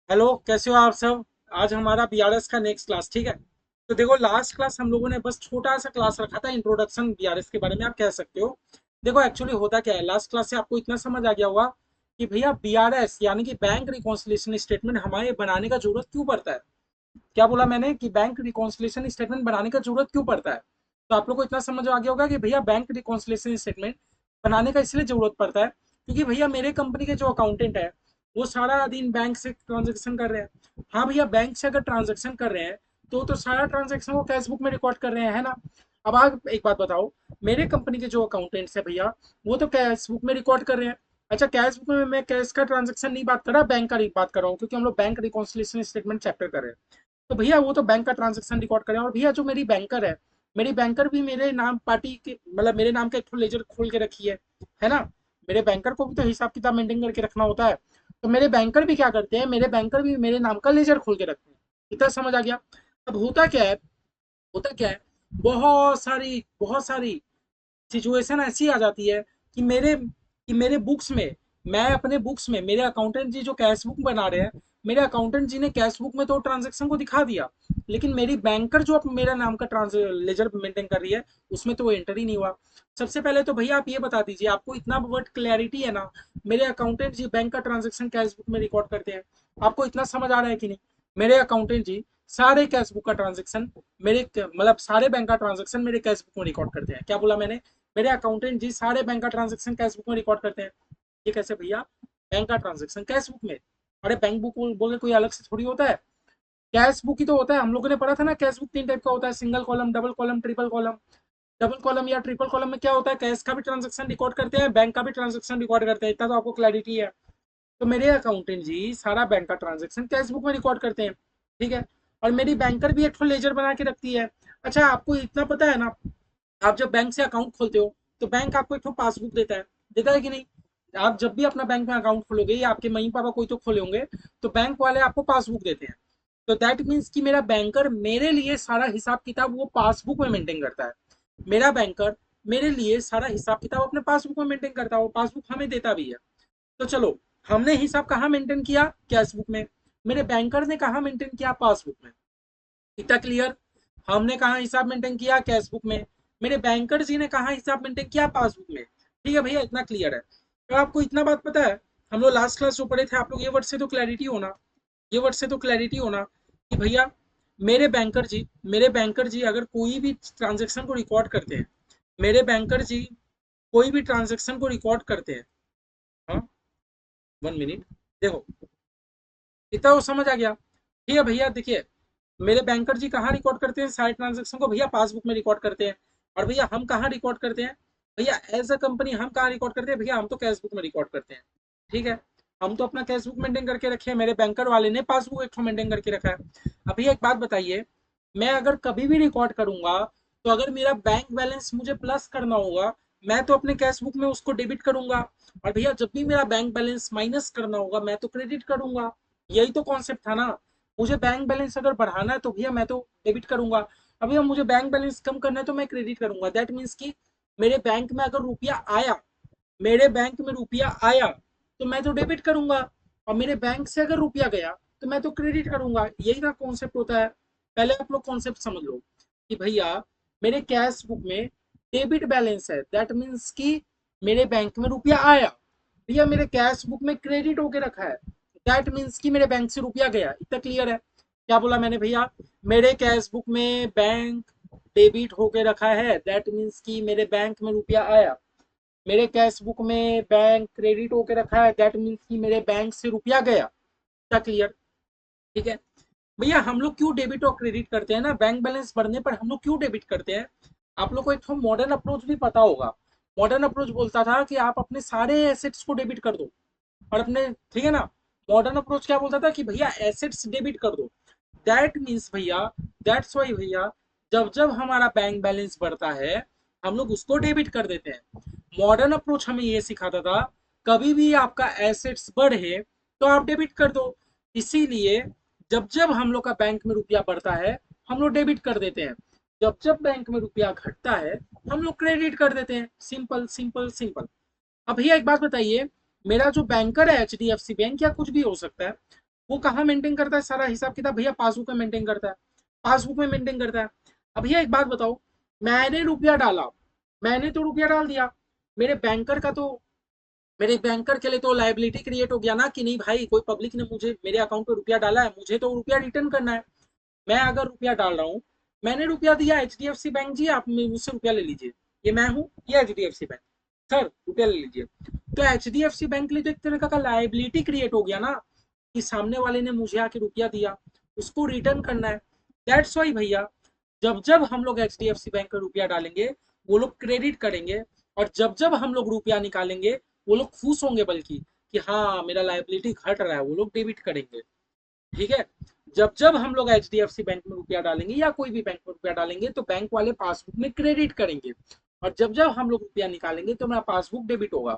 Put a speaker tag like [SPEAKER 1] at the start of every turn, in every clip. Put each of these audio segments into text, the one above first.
[SPEAKER 1] Hello, कैसे हो आप सब। आज हमारा बीआरएस का नेक्स्ट क्लास, ठीक है। तो देखो, लास्ट क्लास हम लोगों ने बस छोटा सा क्लास रखा था, इंट्रोडक्शन बीआरएस के बारे में, आप कह सकते हो। देखो एक्चुअली होता क्या है, लास्ट क्लास से आपको इतना समझ आ गया होगा कि भैया बीआरएस यानी कि बैंक रिकॉन्सिलिएशन स्टेटमेंट हमारे बनाने का जरूरत क्यों पड़ता है। क्या बोला मैंने कि बैंक रिकॉन्सिलिएशन स्टेटमेंट बनाने का जरूरत क्यों पड़ता है। तो आप लोग को इतना समझ आ गया होगा कि भैया बैंक रिकॉन्सिलिएशन स्टेटमेंट बनाने का इसलिए जरूरत पड़ता है क्योंकि भैया मेरे कंपनी के जो अकाउंटेंट है वो सारा दिन बैंक से ट्रांजेक्शन कर रहे हैं। हाँ भैया, बैंक से अगर ट्रांजेक्शन कर रहे हैं तो सारा ट्रांजेक्शन वो कैश बुक में रिकॉर्ड कर रहे हैं, है ना। अब आप एक बात बताओ, मेरे कंपनी के जो अकाउंटेंट्स है भैया वो तो कैश बुक में रिकॉर्ड कर रहे हैं। अच्छा, कैश बुक में मैं कैश का ट्रांजेक्शन नहीं बात कर रहा, बैंक का बात कर रहा हूँ, क्योंकि हम लोग बैंक रिकॉन्सिलिएशन स्टेटमेंट चैप्टर कर रहे हैं। तो भैया वो तो बैंक का ट्रांजेक्शन रिकॉर्ड करें। और भैया जो मेरी बैंकर है, मेरी बैंकर भी मेरे नाम पार्टी के मतलब मेरे नाम का एक लेजर खोल के रखी है ना। मेरे बैंकर को भी तो हिसाब किताब मेंटेन करके रखना होता है। तो मेरे बैंकर भी क्या करते हैं, मेरे बैंकर भी मेरे नाम का लेजर खोल के रखते हैं। इतना समझ आ गया। अब होता क्या है, बहुत सारी सिचुएशन ऐसी आ जाती है कि मेरे बुक्स में, मैं अपने बुक्स में, मेरे अकाउंटेंट जी जो कैश बुक बना रहे हैं, मेरे अकाउंटेंट जी ने कैश बुक में तो ट्रांजेक्शन को दिखा दिया, लेकिन मेरी बैंकर जो अब मेरा नाम का ट्रांस लेजर मेंटेन कर रही है उसमें तो वो एंटर ही नहीं हुआ। सबसे पहले तो भैया आप ये बता दीजिए, आपको इतना वर्ड क्लैरिटी है ना, मेरे अकाउंटेंट जी बैंक का ट्रांजेक्शन कैश बुक में रिकॉर्ड करते हैं। आपको इतना समझ आ रहा है कि नहीं। मेरे अकाउंटेंट जी सारे कैश बुक का ट्रांजेक्शन मेरे मतलब सारे बैंक का ट्रांजेक्शन मेरे कैश बुक में रिकॉर्ड करते हैं। क्या बोला मैंने, मेरे अकाउंटेंट जी सारे बैंक का ट्रांजेक्शन कैश बुक में रिकॉर्ड करते हैं। ये कैसे भैया, बैंक का ट्रांजेक्शन कैश बुक में। अरे बैंक बुक बोले कोई अलग से थोड़ी होता है, कैश बुक ही तो होता है। हम लोगों ने पढ़ा था ना, कैश बुक तीन टाइप का होता है, single column, double column, triple column. Double column या ट्रिपल कॉलम में क्या होता है, कैश का भी ट्रांजेक्शन रिकॉर्ड करते हैं, बैंक का भी ट्रांजेक्शन रिकॉर्ड करते हैं। इतना तो आपको क्लैरिटी है। तो मेरे अकाउंटेंट जी सारा बैंक का ट्रांजेक्शन कैश बुक में रिकॉर्ड करते हैं, ठीक है। और मेरी बैंकर भी एक लेजर बना के रखती है। अच्छा, आपको इतना पता है ना, आप जब बैंक से अकाउंट खोलते हो तो बैंक आपको एक पासबुक देता है कि नहीं। आप जब भी अपना बैंक में अकाउंट खोलोगे या आपके मम्मी पापा कोई तो खोले होंगे, तो बैंक वाले आपको पासबुक देते हैं। तो दैट मीन्स कि मेरा बैंकर मेरे लिए सारा हिसाब किताब वो पासबुक में मेंटेन करता है। मेरा बैंकर मेरे लिए सारा हिसाब किताब अपने पासबुक में मेंटेन करता है, वो पासबुक हमें देता भी है। तो चलो, हमने हिसाब कहाँ मेंटेन किया, कैशबुक में। मेरे बैंकर ने कहाँ मेंटेन किया, पासबुक में। इतना क्लियर। हमने कहाँ हिसाब मेंटेन किया, कैशबुक में। मेरे बैंकर जी ने कहाँ हिसाब मेंटेन किया, पासबुक में। ठीक है भैया, इतना क्लियर है। तो आपको इतना बात पता है, हम लोग लास्ट क्लास जो पढ़े थे, आप लोग ये वर्ड से तो क्लैरिटी होना, ये वर्ड से तो क्लैरिटी होना कि भैया मेरे बैंकर जी अगर कोई भी ट्रांजेक्शन को रिकॉर्ड करते हैं, मेरे बैंकर जी कोई भी ट्रांजेक्शन को रिकॉर्ड करते हैं। हाँ, 1 मिनट। देखो, इतना वो समझ आ गया। ठीक है भैया, देखिए, मेरे बैंकर जी कहाँ रिकॉर्ड करते हैं सारे ट्रांजेक्शन को, भैया पासबुक में रिकॉर्ड करते हैं। और भैया हम कहाँ रिकॉर्ड करते हैं, भैया एज अ कंपनी हम कहाँ रिकॉर्ड करते हैं, भैया हम तो कैश बुक में रिकॉर्ड करते हैं। ठीक है, हम तो अपना कैश बुक मेंटेन करके रखे हैं, मेरे बैंकर वाले ने पासबुक एक मेंटेन करके रखा है। अब भैया एक बात बताइए, मैं अगर कभी भी रिकॉर्ड करूंगा, तो अगर मेरा बैंक बैलेंस मुझे प्लस करना होगा, मैं तो अपने कैश बुक में उसको डेबिट करूंगा। और भैया जब भी मेरा बैंक बैलेंस माइनस करना होगा, मैं तो क्रेडिट करूंगा। यही तो कॉन्सेप्ट था ना। मुझे बैंक बैलेंस अगर बढ़ाना है तो भैया मैं तो डेबिट करूंगा। अभी हम मुझे बैंक बैलेंस कम करना है तो मैं क्रेडिट करूंगा। दैट मीन्स कि मेरे बैंक में अगर रुपया आया, मेरे बैंक में रुपया आया तो मैं तो डेबिट करूंगा। और मेरे बैंक से अगर रुपया गया तो मैं तो क्रेडिट करूंगा। यही ना कॉन्सेप्ट होता है। पहले आप लोग कॉन्सेप्ट समझ लो कि भैया मेरे कैश बुक में डेबिट बैलेंस है, दैट मीन्स कि मेरे बैंक में रुपया आया। भैया मेरे कैश बुक में क्रेडिट होके रखा है, दैट मीन्स कि मेरे बैंक से रुपया गया। इतना क्लियर है। क्या बोला मैंने भैया, मेरे कैश बुक में बैंक डेबिट होके रखा है, दैट मीन्स कि मेरे बैंक में रुपया आया। मेरे कैश बुक में बैंक क्रेडिट होके रखा है, दैट मीन्स कि मेरे बैंक से रुपया गया। क्या क्लियर। ठीक है भैया, हम लोग क्यों डेबिट और क्रेडिट करते हैं ना, बैंक बैलेंस बढ़ने पर हम लोग क्यों डेबिट करते हैं। आप लोग को एक तो मॉडर्न अप्रोच भी पता होगा। मॉडर्न अप्रोच बोलता था कि आप अपने सारे एसेट्स को डेबिट कर दो। और अपने, ठीक है ना, मॉडर्न अप्रोच क्या बोलता था कि भैया एसेट्स डेबिट कर दो। दैट मीन्स भैया, दैट्स वाई भैया, जब जब हमारा बैंक बैलेंस बढ़ता है हम लोग उसको डेबिट कर देते हैं। मॉडर्न अप्रोच हमें ये सिखाता था, कभी भी आपका एसेट्स बढ़े तो आप डेबिट कर दो। इसीलिए जब जब हम लोग का बैंक में रुपया बढ़ता है हम लोग डेबिट कर देते हैं, जब जब बैंक में रुपया घटता है हम लोग क्रेडिट कर देते हैं। Simple simple simple. अब भैया एक बात बताइए, मेरा जो बैंकर है H D F C bank या कुछ भी हो सकता है, वो कहाँ मेंटेन करता है सारा हिसाब किताब? भैया पासबुक में मेंटेन करता है, पासबुक में मेंटेन करता है। अब भैया एक बात बताओ, मैंने रुपया डाला, मैंने तो रुपया डाल दिया, मेरे बैंकर का तो, मेरे बैंकर के लिए तो लाइबिलिटी क्रिएट हो गया ना कि नहीं भाई, कोई पब्लिक ने मुझे मेरे अकाउंट पे रुपया डाला है, मुझे तो रुपया रिटर्न करना है। मैं अगर रुपया डाल रहा हूँ, मैंने रुपया दिया HDFC बैंक, जी आप मुझसे रुपया ले लीजिए, ये मैं हूँ, ये HDFC बैंक, सर रुपया ले लीजिए। तो HDFC बैंक के लिए तो एक तरह का लाइबिलिटी क्रिएट हो गया ना, कि सामने वाले ने मुझे आके रुपया दिया, उसको रिटर्न करना है। दैट्स वाई भैया, जब जब हम लोग HDFC बैंक में रुपया डालेंगे, वो लोग क्रेडिट करेंगे, और जब जब हम लोग रुपया निकालेंगे, वो लोग खुश होंगे, बल्कि कि हाँ मेरा लाइबिलिटी घट रहा है, वो लोग डेबिट करेंगे। ठीक है, जब जब हम लोग HDFC बैंक में रुपया डालेंगे या कोई भी बैंक में रुपया डालेंगे, तो बैंक वाले पासबुक में क्रेडिट करेंगे, और जब जब हम लोग रुपया निकालेंगे तो मेरा पासबुक डेबिट होगा।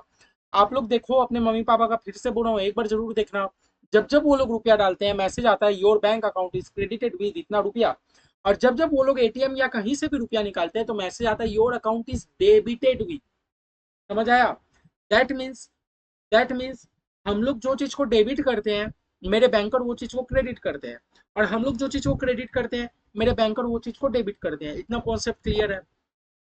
[SPEAKER 1] आप लोग देखो, अपने मम्मी पापा का फिर से बोल रहा हूँ, एक बार जरूर देखना, जब जब वो लोग रुपया डालते हैं, मैसेज आता है your bank account is credited with इतना रुपया, और जब जब वो लोग ATM या कहीं से भी रुपया निकालते हैं, तो मैसेज आता है your account is debited with. समझ आया? दैट मीन्स, दैट मीन्स हम लोग जो चीज को डेबिट करते हैं, मेरे बैंकर वो चीज को क्रेडिट करते हैं, और हम लोग जो चीज को क्रेडिट करते हैं, मेरे बैंकर वो चीज को डेबिट करते हैं। इतना कॉन्सेप्ट क्लियर है?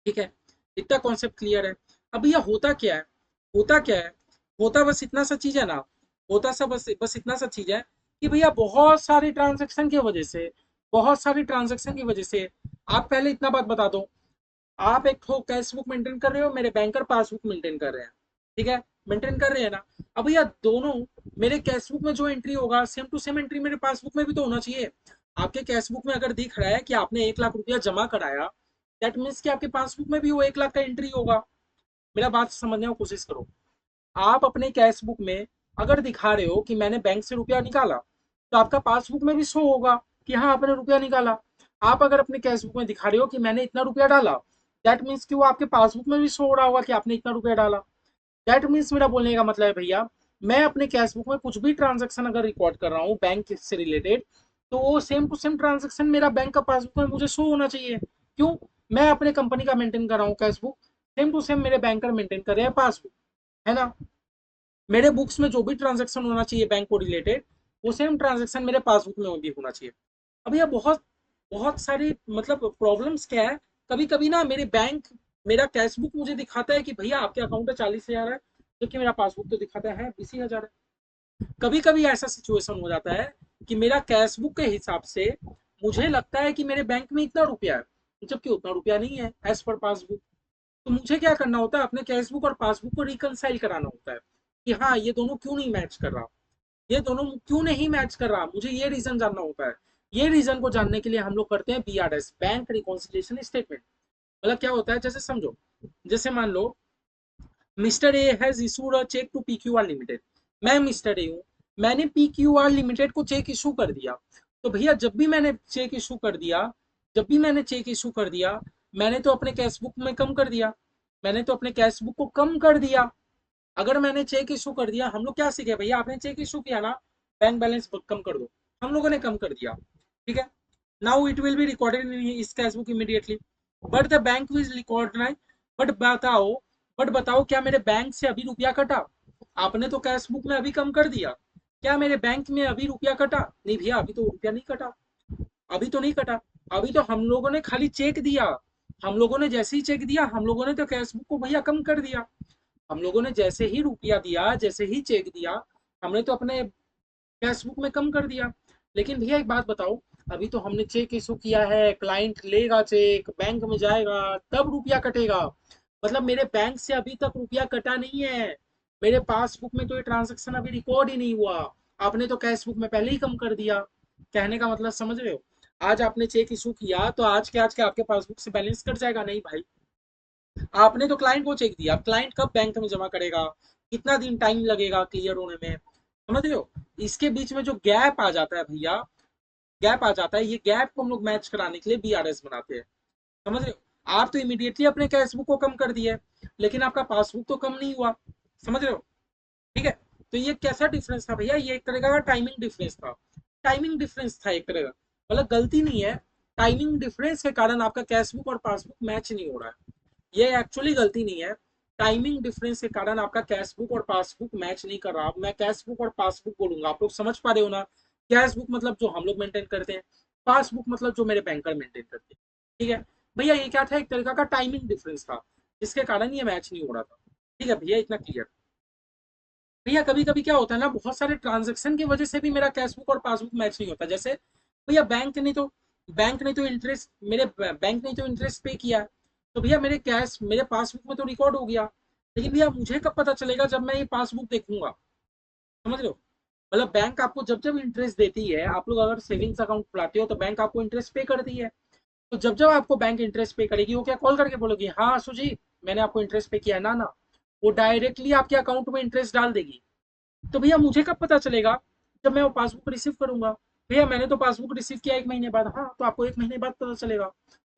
[SPEAKER 1] ठीक है, इतना कॉन्सेप्ट क्लियर है। अब यह होता क्या है, होता क्या है, होता बस इतना सा चीज है ना, होता सा बस बस इतना सा चीज है कि भैया बहुत सारी ट्रांजेक्शन की वजह से, बहुत सारी ट्रांजेक्शन की वजह से, आप पहले इतना बात बता दो, आप एक तो कैश बुक मेंटेन कर रहे हो, मेरे बैंकर पासबुक मेंटेन कर रहे हैं, ठीक है, मेंटेन कर रहे हैं ना। अब भैया दोनों, मेरे कैश बुक में जो एंट्री होगा, सेम टू सेम एंट्री मेरे पासबुक में भी तो होना चाहिए। आपके कैश बुक में अगर दिख रहा है कि आपने 1 लाख रुपया जमा कराया, दैट मीन्स कि आपके पासबुक में भी वो 1 लाख का एंट्री होगा। मेरा बात समझने की कोशिश करो। आप अपने कैश बुक में अगर दिखा रहे हो कि मैंने बैंक से रुपया निकाला, तो आपका पासबुक में भी शो होगा कि हाँ आपने रुपया निकाला। आप अगर अपने कैश बुक में दिखा रहे हो कि मैंने इतना रुपया डाला, दैट मीन्स कि वो आपके पासबुक में भी शो हो रहा होगा कि आपने इतना रुपया डाला। दैट मीन्स मेरा बोलने का मतलब है भैया, मैं अपने कैश बुक में कुछ भी ट्रांजेक्शन अगर रिकॉर्ड कर रहा हूँ बैंक से रिलेटेड, तो वो सेम टू सेम ट्रांजेक्शन मेरा बैंक का पासबुक में मुझे शो होना चाहिए। क्यों? मैं अपने कंपनी का मेंटेन कर रहा हूँ cash book, same to same मेरे बैंकर मेंटेन कर रहे हैं पासबुक, है ना। मेरे बुक्स में जो भी ट्रांजेक्शन होना चाहिए बैंक को रिलेटेड, वो सेम ट्रांजेक्शन मेरे पासबुक में भी होना चाहिए। अब यह बहुत बहुत सारी मतलब प्रॉब्लम्स क्या है, कभी कभी ना मेरे बैंक, मेरा कैश बुक मुझे दिखाता है कि भैया आपके अकाउंट में 40,000 है, क्योंकि मेरा पासबुक तो दिखाता है 20,000 है। कभी कभी ऐसा सिचुएशन हो जाता है कि मेरा कैश बुक के हिसाब से मुझे लगता है कि मेरे बैंक में इतना रुपया है, जबकि उतना रुपया नहीं है एज पर पासबुक। तो मुझे क्या करना होता है, अपने कैश बुक और पासबुक को रिकनसाइल कराना होता है कि हाँ ये दोनों क्यों नहीं मैच कर रहा, ये दोनों क्यों नहीं मैच कर रहा, मुझे ये रीजन जानना होता है। ये रीजन को जानने के लिए हम लोग करते हैं BRS, बैंक रिकॉन्सिलिएशन स्टेटमेंट। मतलब क्या होता है, जैसे समझो, जैसे मान लो mister A has issued a cheque to PQR limited. मैं मिस्टर ए हूँ, मैंने PQR लिमिटेड को चेक इशू कर दिया। तो भैया जब भी मैंने चेक इशू कर दिया, जब भी मैंने चेक इशू कर दिया, मैंने तो अपने कैश बुक में कम कर दिया, मैंने तो अपने कैश बुक को कम कर दिया। अगर मैंने चेक इशू कर दिया, हम लोग क्या सीखे भैया, आपने चेक इशू किया ना, बैंक बैलेंस कम कर दो, हम लोगों ने कम कर दिया, ठीक है। Now it will be recorded in इस cash book immediately, but the bank will record. But बताओ, बट बताओ क्या मेरे बैंक से अभी रुपया कटा? आपने तो कैश बुक में अभी कम कर दिया, क्या मेरे बैंक में अभी रुपया कटा? नहीं भैया, अभी तो रुपया नहीं कटा, अभी तो नहीं कटा। अभी तो हम लोगों ने खाली चेक दिया, हम लोगों ने जैसे ही चेक दिया, हम लोगों ने तो कैश बुक को भैया कम कर दिया। हम लोगों ने जैसे ही रुपया दिया, जैसे ही चेक दिया, हमने तो अपने कैश बुक में कम कर दिया। लेकिन भैया एक बात बताओ, अभी तो हमने चेक इशू किया है, क्लाइंट लेगा चेक, बैंक में जाएगा, तब रुपया कटेगा। मतलब मेरे बैंक से अभी तक रुपया कटा नहीं है, मेरे पासबुक में तो ये ट्रांजेक्शन अभी रिकॉर्ड ही नहीं हुआ। आपने तो कैश बुक में पहले ही कम कर दिया। कहने का मतलब समझ रहे हो? आज आपने चेक इशू किया तो आज के आपके पासबुक से बैलेंस कट जाएगा? नहीं भाई, आपने तो क्लाइंट को चेक दिया, क्लाइंट कब बैंक में जमा करेगा, कितना दिन टाइम लगेगा क्लियर होने में, समझ रहे हो? इसके बीच में जो गैप आ जाता है भैया, गैप आ जाता है, ये गैप को हम लोग मैच कराने के लिए BRS बनाते हैं। समझ रहे हो? आप तो इमीडिएटली अपने कैश बुक को कम कर दिए, लेकिन आपका पासबुक तो कम नहीं हुआ। समझ रहे हो? ठीक है, तो ये कैसा डिफरेंस था भैया, ये एक तरह का टाइमिंग डिफरेंस था, टाइमिंग डिफरेंस था एक तरह का। मतलब गलती नहीं है, टाइमिंग डिफरेंस के कारण आपका कैश बुक और पासबुक मैच नहीं हो रहा है, ये एक्चुअली गलती नहीं है। टाइमिंग डिफरेंस के कारण आपका कैश बुक और पासबुक मैच नहीं कर रहा। मैं कैश बुक और पासबुक बोलूंगा, आप लोग समझ पा रहे हो ना? कैश बुक मतलब जो हम लोग मेंटेन करते हैं, पासबुक मतलब जो मेरे बैंकर मेंटेन करते हैं। ठीक है भैया, ये क्या था, एक तरीका का टाइमिंग डिफरेंस था जिसके कारण ये मैच नहीं हो रहा था। ठीक है भैया, इतना क्लियर। भैया कभी कभी क्या होता है ना, बहुत सारे ट्रांजेक्शन की वजह से भी मेरा कैशबुक और पासबुक मैच नहीं होता। जैसे भैया बैंक ने तो इंटरेस्ट मेरे बैंक ने तो इंटरेस्ट पे किया, तो भैया मेरे पासबुक में तो रिकॉर्ड हो गया। लेकिन भैया मुझे कब पता चलेगा, जब मैं ये पासबुक देखूंगा। समझ रहे हो, मतलब बैंक आपको जब जब इंटरेस्ट देती है, आप लोग अगर सेविंग्स अकाउंट खुलाते हो तो बैंक आपको इंटरेस्ट पे करती है। तो जब जब आपको बैंक इंटरेस्ट पे करेगी, वो क्या कॉल करके बोलेगी, हाँ आशु जी मैंने आपको इंटरेस्ट पे किया है ना ना, वो डायरेक्टली आपके अकाउंट में इंटरेस्ट डाल देगी। तो भैया मुझे कब पता चलेगा, जब मैं वो पासबुक रिसीव करूंगा। भैया मैंने तो पासबुक रिसीव किया 1 महीने बाद, हाँ तो आपको 1 महीने बाद पता चलेगा,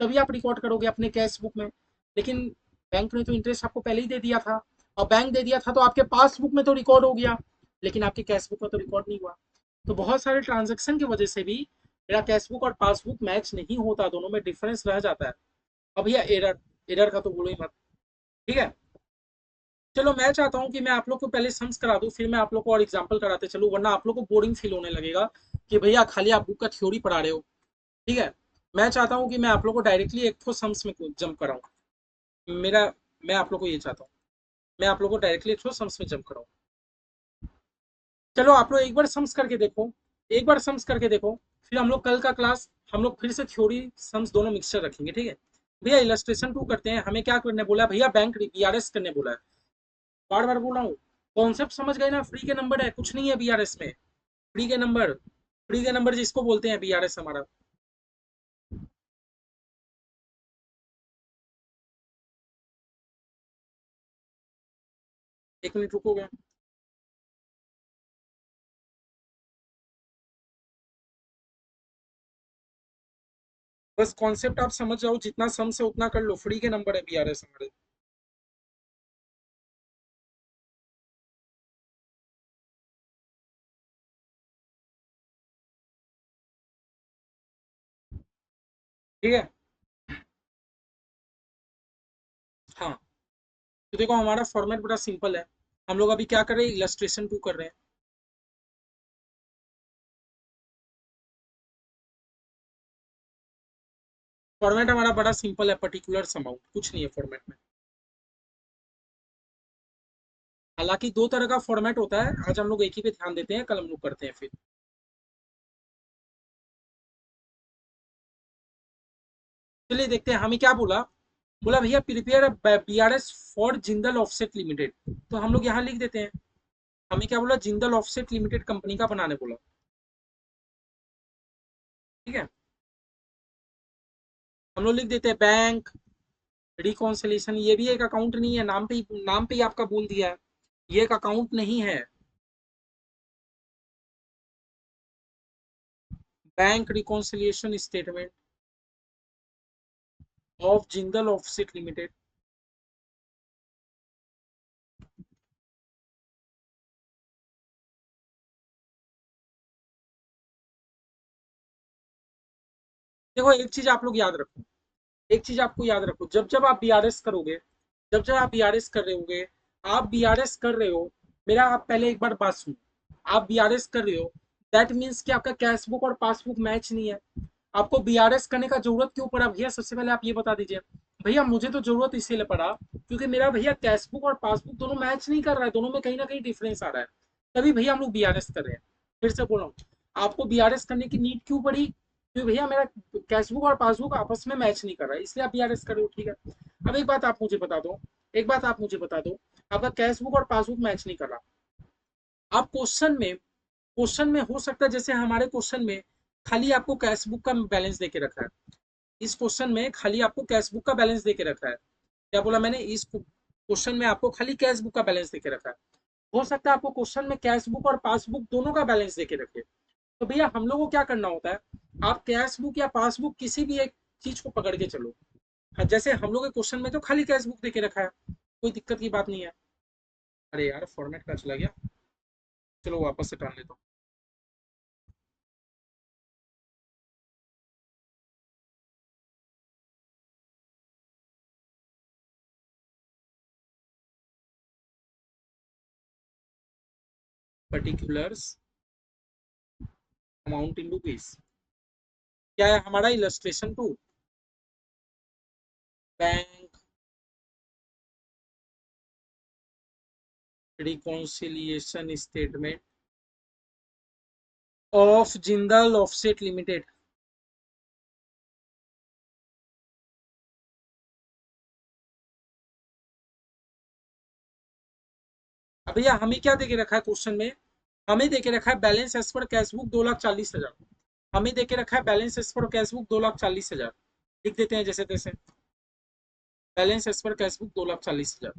[SPEAKER 1] तभी आप रिकॉर्ड करोगे अपने कैश बुक में। लेकिन बैंक ने तो इंटरेस्ट आपको पहले ही दे दिया था, और बैंक दे दिया था तो आपके पासबुक में तो रिकॉर्ड हो गया, लेकिन आपके कैश बुक में तो रिकॉर्ड नहीं हुआ। तो बहुत सारे ट्रांजेक्शन की वजह से भी मेरा कैश बुक और पासबुक मैच नहीं होता, दोनों में डिफरेंस रह जाता है। अब भैया एरर, एरर का तो बोलो ही मत। ठीक है, चलो मैं चाहता हूँ कि मैं आप लोग को पहले सम्स करा दूं, फिर मैं आप लोग को और एग्जांपल कराते चलूं, वरना आप लोग को बोरिंग फील होने लगेगा कि भैया खाली आप बुक का थ्योरी पढ़ा रहे हो। ठीक है, मैं चाहता हूँ कि मैं आप लोग को डायरेक्टली एक तो सम्स में जंप कराऊं। मेरा मैं आप लोग को ये चाहता हूँ, मैं आप लोग को डायरेक्टली एक तो सम्स में जंप कराऊं। चलो आप लोग एक बार सम्स करके देखो, एक बार सम्स करके देखो, फिर हम लोग कल का क्लास हम लोग फिर से थ्योरी सम्स दोनों मिक्सचर रखेंगे। ठीक है भैया, इलस्ट्रेशन 2 करते हैं। हमें क्या करने बोला है भैया, बैंक बीआरएस करने बोला है। बार बार बोल रहा हूँ, कॉन्सेप्ट समझ गए ना, फ्री के नंबर है, कुछ नहीं है बीआरएस में। फ्री के नंबर, फ्री के नंबर जिसको बोलते हैं बीआरएस हमारा। 1 मिनट रुकोगे, बस कॉन्सेप्ट आप समझ जाओ, जितना सम से उतना कर लो, फ्री के नंबर है बीआरएस हमारे। ठीक है, हाँ तो देखो हमारा फॉर्मेट बड़ा सिंपल है। हम लोग अभी क्या कर रहे हैं, इलस्ट्रेशन 2 कर रहे हैं। फॉर्मेट हमारा बड़ा सिंपल है, पर्टिकुलर अमाउंट, कुछ नहीं है फॉर्मेट में। हालांकि 2 तरह का फॉर्मेट होता है, आज हम लोग एक ही पे ध्यान देते हैं, कल हम लोग करते हैं फिर। चलिए देखते हैं, हमें क्या बोला, बोला भैया prepare BRS for Jindal offset limited. तो हम लोग यहाँ लिख देते हैं, हमें क्या बोला, जिंदल ऑफसेट लिमिटेड कंपनी का बनाने बोला। ठीक है, हम लोग लिख देते हैं बैंक रिकॉन्सिलेशन। ये भी एक अकाउंट नहीं है, नाम पे ही आपका बोल दिया है, ये एक अकाउंट नहीं है। Bank reconciliation statement of Jindal offset limited. देखो एक चीज आप लोग याद रखो, एक चीज आपको याद रखो, जब जब आप बीआरएस करोगे, जब जब आप बीआरएस कर रहे होगे, आप बीआरएस कर रहे हो, मेरा आप पहले एक बार बात सुनो, आप बीआरएस कर रहे हो, दैट मीन्स कि आपका कैश बुक और पासबुक मैच नहीं है। आपको बीआरएस करने का जरूरत क्यों पड़ा भैया, सबसे पहले आप ये बता दीजिए। भैया मुझे तो जरूरत इसीलिए पड़ा क्योंकि मेरा भैया कैश बुक और पासबुक दोनों मैच नहीं कर रहा है, दोनों में कहीं ना कहीं डिफरेंस आ रहा है, तभी भैया हम लोग बीआरएस कर रहे हैं। फिर से बोल रहा हूँ, आपको बीआरएस करने की नीड क्यों पड़ी, क्योंकि भैया मेरा कैश बुक और पासबुक आपस में मैच नहीं कर रहा है, इसलिए आप बीआरएस कर रहे हो। ठीक है, अब एक बात आप मुझे बता दो, एक बात आप मुझे बता दो, आपका कैश बुक और पासबुक मैच नहीं कर रहा, आप क्वेश्चन में हो सकता है, जैसे हमारे क्वेश्चन में खाली आपको कैश बुक का बैलेंस देके रखा है, इस क्वेश्चन में खाली आपको कैश बुक का बैलेंस देके रखा है। क्या बोला मैंने, इस क्वेश्चन में आपको खाली कैश बुक का बैलेंस देके रखा है। हो सकता है आपको क्वेश्चन में कैश बुक और पासबुक दोनों का बैलेंस देके रखे। तो भैया हम लोग को क्या करना होता है, आप कैश बुक या पासबुक किसी भी एक चीज को पकड़ के चलो। हाँ, जैसे हम लोग के क्वेश्चन में तो खाली कैश बुक देके रखा है, कोई दिक्कत की बात नहीं है। अरे यार फॉर्मेट का चला गया, चलो वापस से डाल लेता हूँ। Particulars amount in rupees. क्या है हमारा illustration two, bank reconciliation statement of Jindal offset limited. अब भैया हमें क्या देके रखा है क्वेश्चन में, हमें देके रखा है balance as per cash book 2,40,000। हमें देके रखा है balance as per cash book 2,40,000। लिख देते हैं जैसे तैसे, balance as per cash book 2,40,000।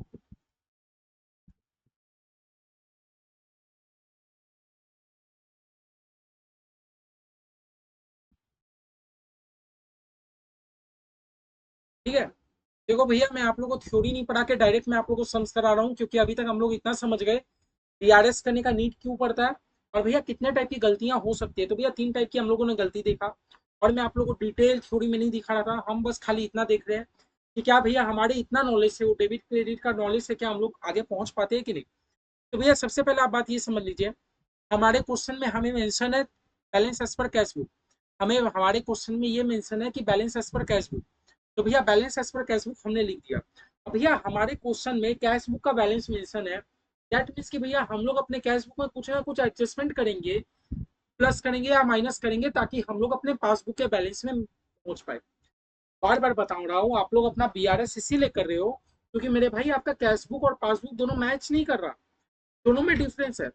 [SPEAKER 1] ठीक है। देखो भैया मैं आप लोगों को थ्योरी नहीं पढ़ा के डायरेक्ट मैं आप लोगों को समझ करा रहा हूँ, क्योंकि अभी तक हम लोग इतना समझ गए बीआरएस करने का नीड क्यों पड़ता है, और भैया कितने टाइप की गलतियां हो सकती है। तो भैया 3 टाइप की हम लोगों ने गलती देखा, और मैं आप लोगों को डिटेल थ्योरी में नहीं दिखा रहा था, हम बस खाली इतना देख रहे हैं कि क्या भैया हमारे इतना नॉलेज है, वो डेबिट क्रेडिट का नॉलेज है, क्या हम लोग आगे पहुंच पाते हैं कि नहीं। तो भैया सबसे पहले आप बात ये समझ लीजिए, हमारे क्वेश्चन में हमें मेंशन है balance as per cash book. हमें हमारे क्वेश्चन में ये मेंशन है कि balance as per cash book. तो भैया balance as per cash book हमने लिख दिया। अब भैया हमारे क्वेश्चन में कैश बुक का बैलेंस मेंशन है, दैट मीन्स कि भैया हम लोग अपने कैश बुक में कुछ ना कुछ एडजस्टमेंट करेंगे, प्लस करेंगे या माइनस करेंगे, ताकि हम लोग अपने पासबुक के बैलेंस में पहुंच पाए। बार बार बता रहा हूँ, आप लोग अपना बीआरएस इसीलिए कर रहे हो क्योंकि मेरे भाई आपका कैश बुक और पासबुक दोनों मैच नहीं कर रहा, दोनों में डिफरेंस है।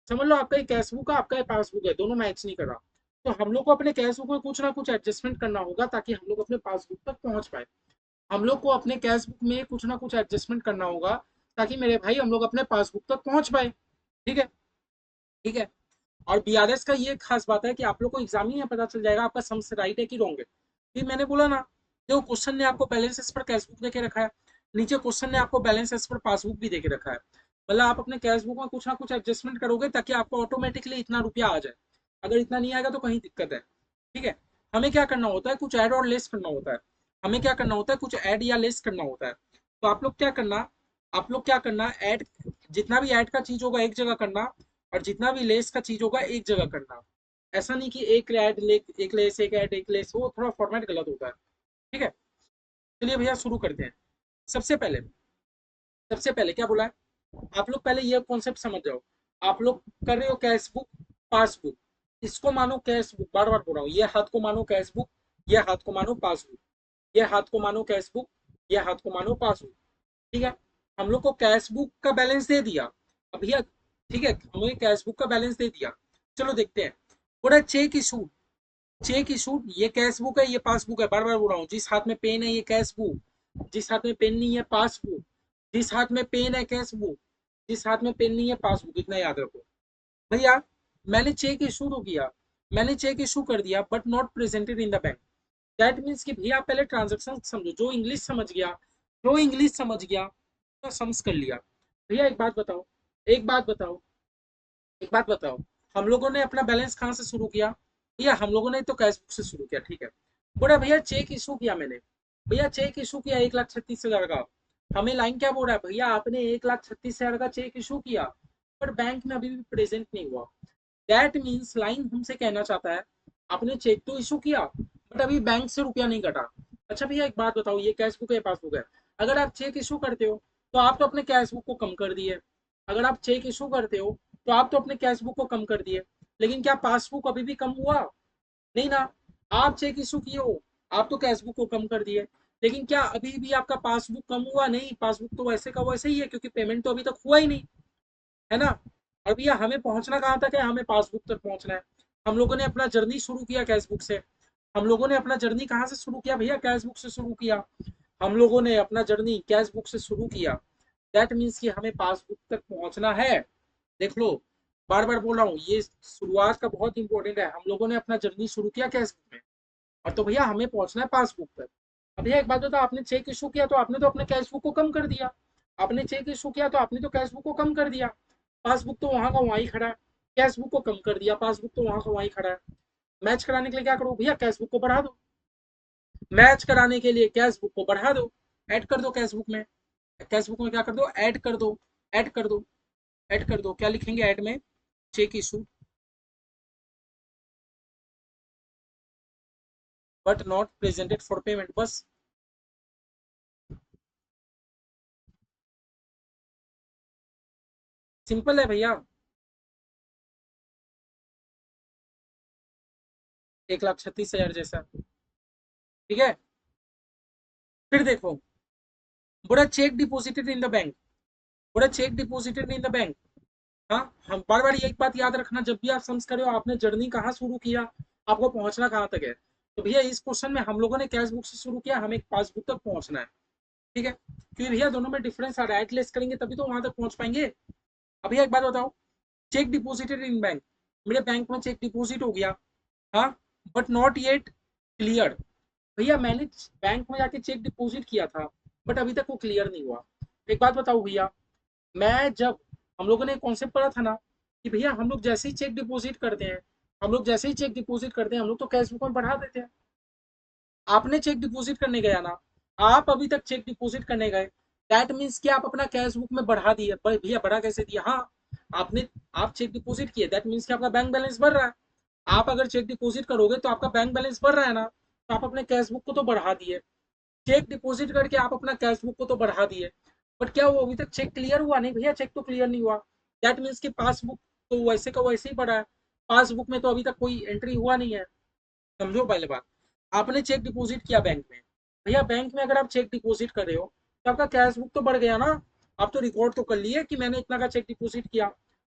[SPEAKER 1] समझ लो आपका कैश बुक है, आपका पासबुक है, दोनों मैच नहीं कर रहा। तो हम लोग को अपने कैश बुक में कुछ ना कुछ एडजस्टमेंट करना होगा ताकि हम लोग अपने पासबुक तक पहुंच पाए। हम लोग को अपने कैश बुक में कुछ ना कुछ एडजस्टमेंट करना होगा ताकि मेरे भाई हम लोग अपने पासबुक तक पहुंच पाए। ठीक है। ठीक है। और बीआरएस का ये खास बात है कि आप लोग को एग्जाम ही में पता चल जाएगा आपका सम से राइट है कि रॉन्ग है। फिर मैंने बोला ना, देखो क्वेश्चन ने आपको बैलेंस पर कैश बुक देके रखा है, नीचे क्वेश्चन ने आपको बैलेंस पर पासबुक भी देके रखा है। मतलब आप अपने कैश बुक में कुछ ना कुछ एडजस्टमेंट करोगे ताकि आपको ऑटोमेटिकली इतना रुपया आ जाए। अगर इतना नहीं आएगा तो कहीं दिक्कत है। ठीक है। हमें क्या करना होता है, कुछ ऐड और लेस करना होता है। हमें क्या करना होता है, कुछ ऐड या लेस करना होता है। तो आप लोग क्या करना ऐड, जितना भी ऐड का चीज होगा एक जगह करना, और जितना भी लेस का चीज होगा एक जगह करना। ऐसा नहीं कि एक ऐड एक लेस एक ऐड एक लेस, वो थोड़ा फॉर्मेट गलत होता है। ठीक है। चलिए भैया शुरू करते हैं। सबसे पहले सबसे पहले क्या बोला है, आप लोग पहले ये कॉन्सेप्ट समझ जाओ। आप लोग कर रहे हो कैश बुक पासबुक, इसको मानो कैश बुक, बार बार बोल रहा हूँ, ये हाथ को मानो कैश बुक, ये हाथ को मानो पासबुक, ये हाथ को मानो कैश बुक, ये हाथ को मानो पासबुक। ठीक है। हम लोग को कैश बुक का बैलेंस दे दिया। अब भैया ठीक है, हमें कैश बुक का बैलेंस दे दिया। चलो देखते हैं। बोला चेक इशू, चेक इशू, ये कैश बुक है ये पासबुक है, बार बार बोल रहा हूँ, जिस हाथ में पेन है ये कैश बुक, जिस हाथ में पेन नहीं है पासबुक, जिस हाथ में पेन है कैश बुक, जिस हाथ में पेन नहीं है पासबुक, इतना याद रखो। भैया मैंने चेक इशू तो किया, मैंने चेक इशू कर दिया but not presented in the bank. That means कि भैया आप पहले ट्रांजेक्शन समझो, जो इंग्लिश समझ गया, जो इंग्लिश समझ गया तो समझ कर लिया। भैया एक बात बताओ, एक बात बताओ, एक बात बताओ, हम लोगों ने अपना बैलेंस कहाँ से शुरू किया। भैया हम लोगों ने तो कैश बुक से शुरू किया। ठीक है। बोला भैया चेक इशू किया मैंने, भैया चेक इशू किया 1,36,000 का। हमें लाइन क्या बोल रहा है, भैया आपने 1,36,000 का चेक इशू किया पर बैंक में अभी भी प्रेजेंट नहीं हुआ। दैट मीन्स लाइन हमसे कहना चाहता है आपने चेक तो इशू किया बट अभी बैंक से रुपया नहीं कटा। अच्छा भैया एक बात बताओ, ये कैश बुक है पासबुक है, अगर आप चेक इशू करते हो तो आप तो अपने कैश बुक को कम कर दिए। अगर आप चेक इशू करते हो तो आप तो अपने कैश बुक को कम कर दिए, लेकिन क्या पासबुक अभी भी कम हुआ? नहीं ना। आप चेक इशू किए हो, आप तो कैश बुक को कम कर दिए, लेकिन क्या अभी भी आपका पासबुक कम हुआ? नहीं, पासबुक तो वैसे का वैसे ही है क्योंकि पेमेंट तो अभी तक हुआ ही नहीं, है ना। और भैया हमें पहुंचना कहाँ तक है, हमें पासबुक तक पहुंचना है। हम लोगों ने अपना जर्नी शुरू किया कैश बुक से। हम लोगों ने अपना जर्नी कहाँ से शुरू किया भैया, कैश बुक से शुरू किया। हम लोगों ने अपना जर्नी कैश बुक से शुरू किया। दैट मीन्स कि हमें पासबुक तक पहुंचना है। देख लो, बार बार बोल रहा हूँ, ये शुरुआत का बहुत इंपॉर्टेंट है। हम लोगों ने अपना जर्नी शुरू किया कैश बुक में, और तो भैया हमें पहुंचना है पासबुक तक। अब भैया एक बात बताओ, आपने चेक इशू किया तो आपने तो अपने कैश बुक को कम कर दिया। आपने चेक इशू किया तो आपने तो कैश बुक को कम कर दिया। पासबुक तो वहां का वहां ही खड़ा है, कैश बुक को कम कर दिया, पासबुक तो वहां का वहां ही खड़ा है। मैच कराने के लिए क्या करो भैया, कैश बुक को बढ़ा दो। मैच कराने के लिए कैश बुक को बढ़ा दो, ऐड कर दो कैश बुक में। कैश बुक में क्या कर दो, ऐड कर दो, ऐड कर दो, ऐड कर दो। क्या लिखेंगे ऐड में, cheque issue, but not presented for payment, बस। सिंपल है भैया। 1,36,000 जैसा। ठीक है। फिर देखो, बोला cheque deposited in the bank, बोला cheque deposited in the bank. हाँ, हम बार बार एक बात याद रखना, जब भी आप समझ कर रहे हो आपने जर्नी कहाँ शुरू किया, आपको पहुंचना कहाँ तक है। तो भैया इस क्वेश्चन में हम लोगों ने कैश बुक से शुरू किया, हमें पासबुक तक पहुंचना है। ठीक है, क्योंकि भैया दोनों में डिफरेंस आ रहा है, लेस करेंगे तभी तो वहां तक पहुंच पाएंगे। अभी एक बात बताओ, चेक डिपोजिटेड इन बैंक, मेरे बैंक में चेक डिपोजिट हो गया, हाँ, बट नॉट येट क्लियर। भैया मैंने बैंक में जाके चेक डिपोजिट किया था, बट अभी तक वो क्लियर नहीं हुआ। एक बात बताओ भैया, मैं जब, हम लोगों ने कॉन्सेप्ट पढ़ा था ना कि भैया हम लोग जैसे ही चेक डिपॉजिट करते हैं, हम लोग जैसे ही चेक डिपॉजिट करते हैं हम लोग तो कैश बुक में बढ़ा देते हैं। आपने चेक डिपॉजिट करने गया ना, आप अभी तक चेक डिपॉजिट करने गए, दैट मीन्स कि आप अपना कैश बुक में बढ़ा दिए। भैया बढ़ा कैसे दिया, हाँ, आपने, आप चेक डिपॉजिट किए, दैट मीन्स कि आपका बैंक बैलेंस बढ़ रहा है। आप अगर चेक डिपॉजिट करोगे तो आपका बैंक बैलेंस बढ़ रहा है ना, तो आप अपने कैश बुक को तो बढ़ा दिए। चेक डिपॉजिट करके आप अपना कैश बुक को तो बढ़ा दिए, बट क्या वो अभी तक चेक क्लियर हुआ? नहीं भैया, चेक तो क्लियर नहीं हुआ। दैट मीन्स कि पासबुक तो वैसे का वैसे ही पड़ा है, पासबुक में तो अभी तक कोई एंट्री हुआ नहीं है। समझो पहले बात, आपने चेक डिपॉजिट किया बैंक में, भैया बैंक में अगर आप चेक डिपॉजिट कर रहे हो तो आपका कैश बुक तो बढ़ गया ना। आप तो रिकॉर्ड तो कर लिए कि मैंने इतना का चेक डिपॉजिट किया,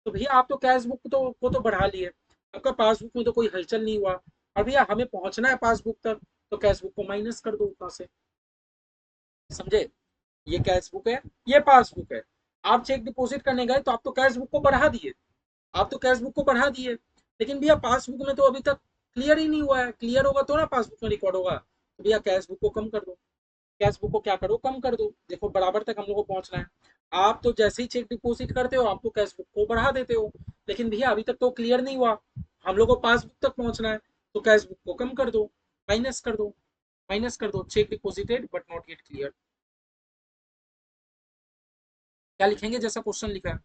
[SPEAKER 1] तो भैया आप तो कैश बुक तो को तो बढ़ा लिए, आपका पासबुक में तो कोई हलचल नहीं हुआ। और भैया हमें पहुंचना है पासबुक तक, तो कैश बुक को माइनस कर दो ऊपर से। समझे? ये कैश बुक है, ये पासबुक है। आप चेक डिपॉजिट करने गए तो आप तो कैश बुक को बढ़ा दिए, आप तो कैश बुक को बढ़ा दिए, लेकिन भैया पासबुक में तो अभी तक क्लियर ही नहीं हुआ है। क्लियर होगा तो ना पासबुक में रिकॉर्ड होगा। तो भैया कैश बुक को कम कर दो, कैश बुक को क्या करो, कम कर दो। देखो बराबर तक हम लोग को पहुंचना है। आप तो जैसे ही चेक डिपॉजिट करते हो आप तो कैश बुक को बढ़ा देते हो, लेकिन भैया अभी तक तो क्लियर नहीं हुआ, हम लोग को पासबुक तक पहुंचना है। तो कैश बुक को कम कर दो, माइनस कर दो, माइनस कर दो, check deposited but not yet clear. क्या लिखेंगे जैसा क्वेश्चन लिखा है,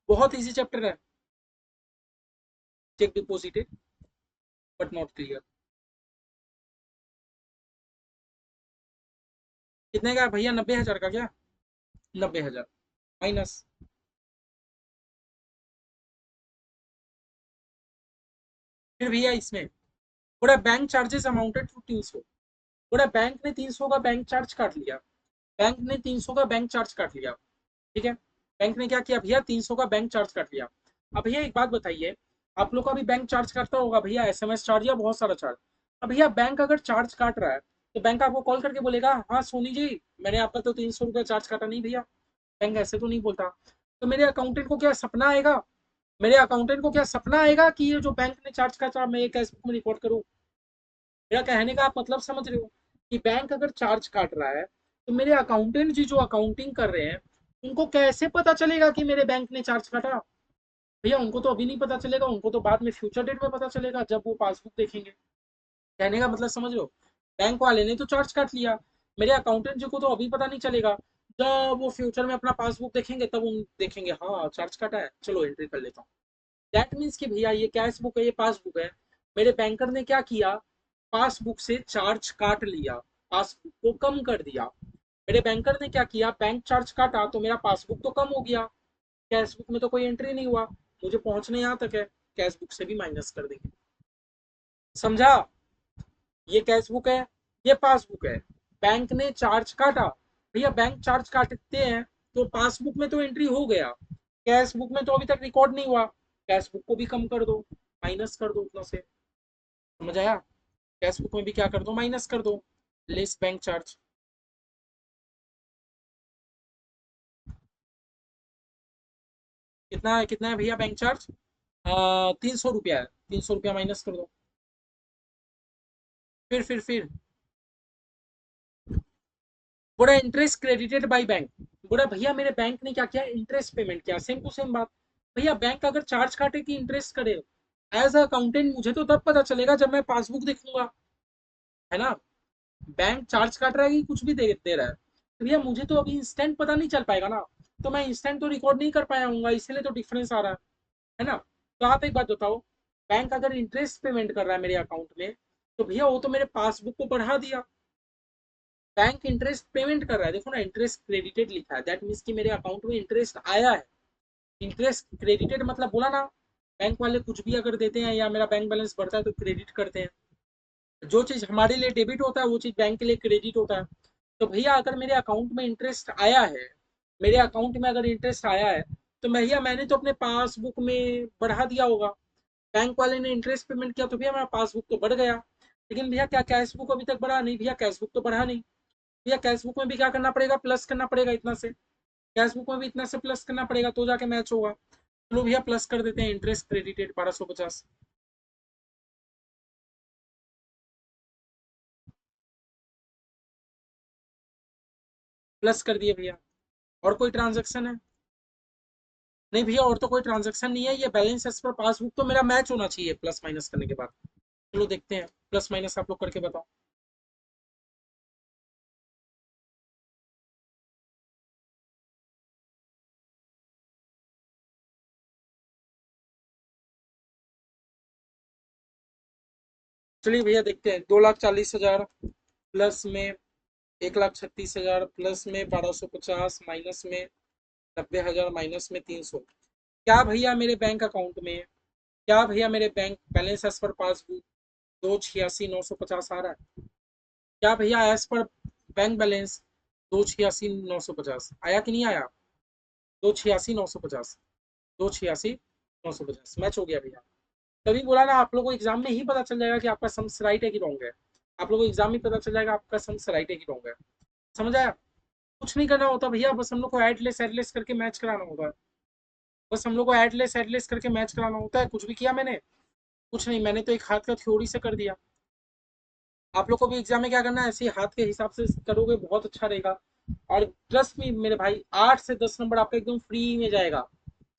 [SPEAKER 1] बहुत इजी चैप्टर है, check deposited but not clear. कितने का है भैया, 90,000 का क्या? 90,000 माइनस। फिर भैया इसमें पूरा बैंक चार्जेस अमाउंटेड टू 300, पूरा बैंक ने 300 का बैंक चार्ज काट लिया, बैंक ने 300 का बैंक चार्ज काट लिया। ठीक है, बैंक ने क्या किया भैया, 300 का बैंक चार्ज काट लिया। अब भैया एक बात बताइए, आप लोग का भी बैंक चार्ज काटता होगा भैया, एसएमएस चार्ज या बहुत सारा चार्ज। अब भैया बैंक अगर चार्ज काट रहा है तो बैंक आपको कॉल करके बोलेगा हाँ सोनी जी, मैंने आपका तो 300 रुपया चार्ज काटा नहीं भैया। बैंक ऐसे तो नहीं बोलता। तो मेरे अकाउंटेंट को क्या सपना आएगा, मेरे अकाउंटेंट को क्या सपना आएगा कि ये जो बैंक ने चार्ज काटा मैं ये कैश बुक में रिकॉर्ड करूँ? मेरा कहने का आप मतलब समझ रहे हो कि बैंक अगर चार्ज काट रहा है तो मेरे अकाउंटेंट जी जो अकाउंटिंग कर रहे हैं उनको कैसे पता चलेगा कि मेरे बैंक ने चार्ज काटा? भैया उनको तो अभी नहीं पता चलेगा, उनको तो बाद में फ्यूचर डेट में पता चलेगा जब वो पासबुक देखेंगे। कहने का मतलब समझ लो, बैंक वाले ने तो चार्ज काट लिया, मेरे अकाउंटेंट जी को तो अभी पता नहीं चलेगा, जब वो फ्यूचर में अपना पासबुक देखेंगे तब उन देखेंगे हाँ चार्ज काटा है, चलो एंट्री कर लेता हूँ। दैट मीन्स कि भैया ये कैश बुक है, ये पासबुक है, मेरे बैंकर ने क्या किया, पासबुक से चार्ज काट लिया, पासबुक को कम कर दिया। मेरे बैंकर ने क्या किया, बैंक चार्ज काटा तो मेरा पासबुक तो कम हो गया, कैश बुक में तो कोई एंट्री नहीं हुआ, मुझे पहुंचने यहाँ तक है, कैश बुक से भी माइनस कर देंगे। समझा? ये कैश बुक है, ये पासबुक है, बैंक ने चार्ज काटा, भैया बैंक चार्ज काटते हैं तो पासबुक में तो एंट्री हो गया, कैश बुक में तो अभी तक रिकॉर्ड नहीं हुआ, कैश बुक को भी कम कर दो, माइनस कर दो उतना से। समझ आया? कैश बुक में भी क्या कर दो, माइनस कर दो, लेस बैंक चार्ज। कितना है, कितना है भैया बैंक चार्ज? 300 रुपया है, 300 रुपया माइनस कर दो। फिर बोला इंटरेस्ट क्रेडिटेड बाई बैंक, बोला भैया मेरे बैंक ने क्या किया, इंटरेस्ट पेमेंट किया, सेम टू सेम बात। भैया बैंक अगर चार्ज काटे कि इंटरेस्ट करे, एज अकाउंटेंट मुझे तो तब पता चलेगा जब मैं पासबुक देखूंगा, है ना? बैंक चार्ज काट रहा है कि कुछ भी दे रहा है, तो भैया मुझे तो अभी इंस्टेंट पता नहीं चल पाएगा ना, तो मैं इंस्टेंट तो रिकॉर्ड नहीं कर पाया हूँ, इसीलिए तो डिफरेंस आ रहा है ना? तो आप एक बात बताओ, बैंक अगर इंटरेस्ट पेमेंट कर रहा है मेरे अकाउंट में, तो भैया वो तो मेरे पासबुक को बढ़ा दिया। बैंक इंटरेस्ट पेमेंट कर रहा है, देखो ना इंटरेस्ट क्रेडिटेड लिखा है, दैट मीन्स कि मेरे अकाउंट में इंटरेस्ट आया है। इंटरेस्ट क्रेडिटेड मतलब बोला ना, बैंक वाले कुछ भी अगर देते हैं या मेरा बैंक बैलेंस बढ़ता है तो क्रेडिट करते हैं। जो चीज हमारे लिए डेबिट होता है वो चीज बैंक के लिए क्रेडिट होता है। तो भैया अगर मेरे अकाउंट में इंटरेस्ट आया है, मेरे अकाउंट में अगर इंटरेस्ट आया है, तो भैया मैंने तो अपने पासबुक में बढ़ा दिया होगा। बैंक वाले ने इंटरेस्ट पेमेंट किया तो भैया मेरा पासबुक तो बढ़ गया। लेकिन भैया क्या कैश बुक अभी तक बढ़ा नहीं? भैया कैश बुक तो बढ़ा नहीं। भैया कैश बुक में भी क्या करना पड़ेगा? प्लस करना पड़ेगा इतना से। कैश बुक में भी इतना से प्लस करना पड़ेगा तो जाके मैच होगा। चलो भैया प्लस कर देते हैं, इंटरेस्ट क्रेडिटेड 1250। प्लस कर दिए भैया। और कोई ट्रांजेक्शन है? नहीं भैया और तो कोई ट्रांजेक्शन नहीं है, ये बैलेंस एज पर पासबुक तो मेरा मैच होना चाहिए प्लस माइनस करने के बाद। चलो देखते हैं, प्लस माइनस आप लोग करके बताओ। चलिए भैया देखते हैं, 2,40,000 प्लस में 1,36,000 प्लस में 1,250 माइनस में 90,000 माइनस में 300। क्या भैया मेरे बैंक अकाउंट में, क्या भैया मेरे bank balance as per passbook 2,86,950 आ रहा है? क्या भैया एज पर बैंक बैलेंस 2,86,950 आया कि नहीं आया? 2,86,950, 2,86,950 मैच हो गया भैया। तभी बोला ना आप लोगों को एग्जाम में ही पता चल जाएगा कि आपका सम्स राइट है कि रॉन्ग है। आप लोगों को एग्जाम में पता चल जाएगा आपका सम्स राइट है कि रॉन्ग है। समझ आया? कुछ नहीं करना होता भैया, बस हम लोग को एडलेस एडलेस करके मैच कराना होता है। बस हम लोग को एडलेस एडलेस करके मैच कराना होता है। कुछ भी किया मैंने? कुछ नहीं, मैंने तो एक हाथ का थ्योरी से कर दिया। आप लोग को भी एग्जाम में क्या करना है, ऐसे ही हाथ के हिसाब से करोगे बहुत अच्छा रहेगा। और ट्रस्ट मी मेरे भाई, 8 से 10 नंबर आपका एकदम फ्री में जाएगा।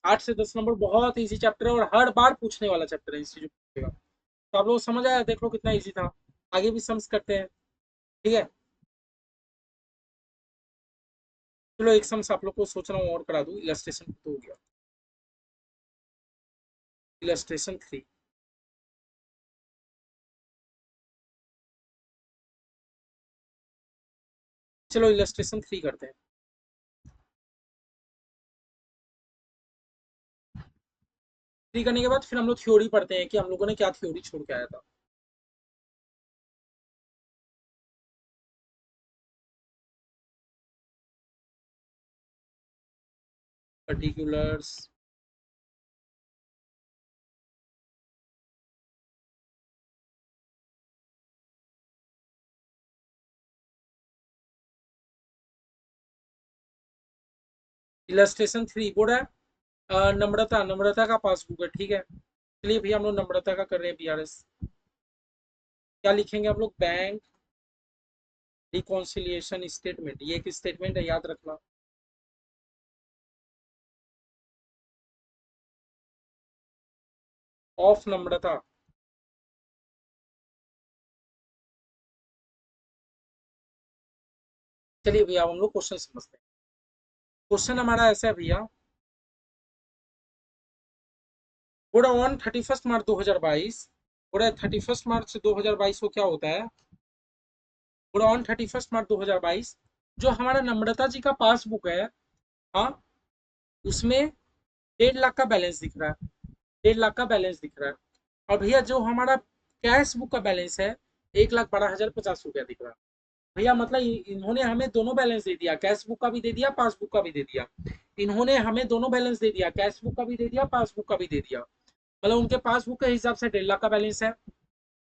[SPEAKER 1] 8 से 10 नंबर बहुत इजी चैप्टर है और हर बार पूछने वाला चैप्टर है इंस्टीट्यूट का। तो आप लोग समझ आया, देख लो कितना इजी था। आगे भी सम्स करते हैं, ठीक है? चलो एक सम्स आप लोग को सोच रहा हूँ और करा दूं, इलस्ट्रेशन तो हो गया। इलस्ट्रेशन 3। चलो इलस्ट्रेशन 3 करते हैं। थ्री करने के बाद फिर हम लोग थ्योरी पढ़ते हैं कि हम लोगों ने क्या थ्योरी छोड़ के आया था। पर्टिकुलर्स। इलस्ट्रेशन 3 बोर्ड है। नम्रता, नम्रता का पासबुक है, ठीक है। चलिए भैया हम लोग नम्रता का कर रहे हैं, बीआरएस। क्या लिखेंगे हम लोग? बैंक रिकॉन्सिलिएशन स्टेटमेंट, ये एक स्टेटमेंट है, याद रखना। ऑफ नम्रता। चलिए भैया हम लोग क्वेश्चन समझते हैं। क्वेश्चन हमारा ऐसा है भैया, बोर्ड ऑन 31 मार्च 2022, बोर्ड 31 मार्च 2022 को क्या होता है? बोर्ड ऑन 31 मार्च 2022 जो हमारा नम्रता जी का पासबुक है, हाँ, उसमें 1.5 लाख का बैलेंस दिख रहा है। 1.5 लाख का बैलेंस दिख रहा है। और भैया जो हमारा कैश बुक का बैलेंस है, 1,12,50 रुपया दिख रहा है। भैया मतलब इन्होंने हमें दोनों बैलेंस दे दिया, कैश बुक का भी दे दिया, पासबुक का भी दे दिया। इन्होंने हमें दोनों बैलेंस दे दिया, कैश बुक का भी दे दिया, पासबुक का भी दे दिया। मतलब उनके पासबुक के हिसाब से 1.5 लाख का बैलेंस है,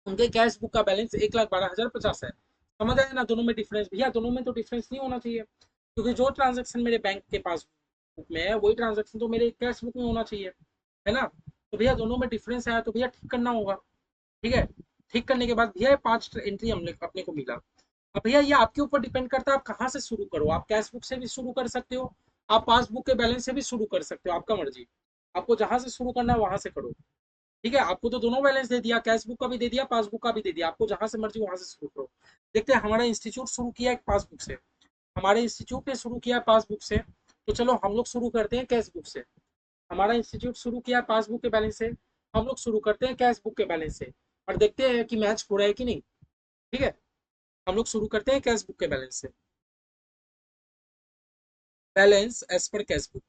[SPEAKER 1] उनके कैश बुक का बैलेंस 1,12,50 है। समझ आया ना दोनों में डिफरेंस? भैया दोनों में तो डिफरेंस नहीं होना चाहिए, क्योंकि जो ट्रांजेक्शन मेरे बैंक के पास बुक में है वही ट्रांजेक्शन तो मेरे कैश बुक में होना चाहिए, है ना? तो भैया दोनों में डिफरेंस आया तो भैया ठीक करना होगा। ठीक है, ठीक करने के बाद भैया 5 एंट्री हमने अपने को मिला। अब भैया ये आपके ऊपर डिपेंड करता है आप कहाँ से शुरू करो। आप कैश बुक से भी शुरू कर सकते हो, आप पासबुक के बैलेंस से भी शुरू कर सकते हो, आपका मर्जी। आपको जहां से शुरू करना है वहां से करो। ठीक है, आपको तो दोनों बैलेंस दे दिया, कैश बुक का भी दे दिया, पासबुक का भी दे दिया, आपको जहां से मर्जी वहां से शुरू करो। देखते हैं, हमारा इंस्टीट्यूट शुरू किया है पासबुक से, हमारे इंस्टीट्यूट ने शुरू किया पासबुक से, तो चलो हम लोग शुरू करते हैं कैश बुक से। हमारा इंस्टीट्यूट शुरू किया पासबुक के बैलेंस से, हम लोग शुरू करते हैं कैश बुक के बैलेंस से। और देखते हैं कि मैच हो रहा है कि नहीं। ठीक है, हम लोग शुरू करते हैं कैश बुक के बैलेंस से। Balance as per cash book.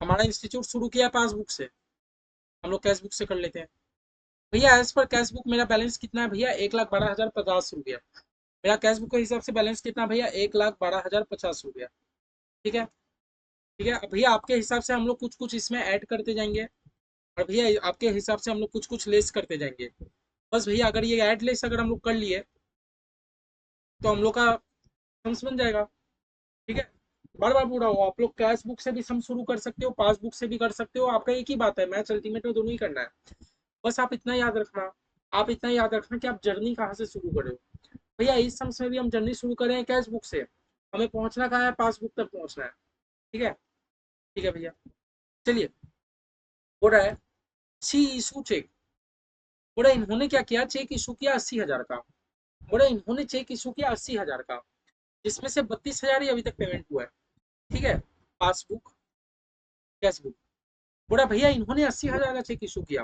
[SPEAKER 1] हमारा इंस्टीट्यूट शुरू किया पासबुक से, हम लोग कैश बुक से कर लेते हैं। भैया एज पर कैश बुक मेरा बैलेंस कितना है भैया? 1,12,050 रुपया। मेरा कैश बुक के हिसाब से बैलेंस कितना भैया? 1,12,050 रुपया। ठीक है। ठीक है, अब भैया आपके हिसाब से हम लोग कुछ कुछ इसमें ऐड करते जाएंगे, और भैया आपके हिसाब से हम लोग कुछ कुछ लेस करते जाएंगे। बस भैया अगर ये ऐड लेस अगर हम लोग कर लिए तो हम लोग का सम्स बन जाएगा। ठीक है, बार बार पूरा हो, आप लोग कैश बुक से भी सम शुरू कर सकते हो, पासबुक से भी कर सकते हो, आपका एक ही बात है, मैच अल्टीमेट में दोनों ही करना है। बस आप इतना याद रखना, आप इतना याद रखना कि आप जर्नी कहाँ से शुरू करो। भैया इस सम्स में भी हम जर्नी शुरू करें कैश बुक से, हमें पहुंचना कहाँ है? पासबुक तक पहुंचना है। ठीक है। ठीक है भैया, चलिए। हो रहा है सी इशू चेक। बोला इन्होंने क्या किया, चेक इशू किया 80,000 का। बोला इन्होंने चेक इशू किया 80,000 का, जिसमें से 32,000 ही अभी तक पेमेंट हुआ है। ठीक है, पासबुक कैश बुक। बोला भैया इन्होंने 80,000 का चेक इशू किया।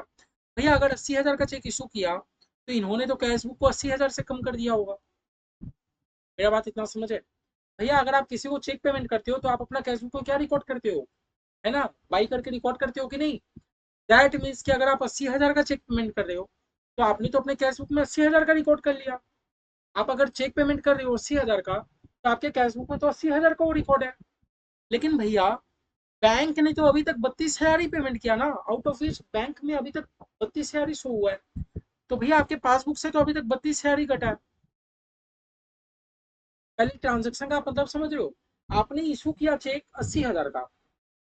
[SPEAKER 1] भैया अगर 80,000 का चेक इशू किया तो इन्होंने तो कैश बुक को 80,000 से कम कर दिया होगा। मेरा बात इतना समझे। भैया अगर आप किसी को चेक पेमेंट करते हो तो आप अपना कैश बुक को क्या रिकॉर्ड करते हो? है ना, बाई करके रिकॉर्ड करते हो कि नहीं? दैट मीन्स कि अगर आप 80,000 का चेक पेमेंट कर रहे हो तो आपने तो अपने कैश बुक में 80,000 का रिकॉर्ड कर लिया। आप अगर चेक पेमेंट कर रहे हो 80,000 का तो आपके कैश बुक में तो 80,000 का वो रिकॉर्ड है। लेकिन भैया बैंक ने तो अभी तक 32,000 ही पेमेंट किया ना, आउट ऑफ विच बैंक में अभी तक 32,000 ही शो हुआ है। तो भैया आपके पासबुक से तो अभी तक 32,000 ही कटा है। पहले ट्रांजेक्शन का मतलब समझ रहे हो? आपने इशू किया चेक 80,000 का,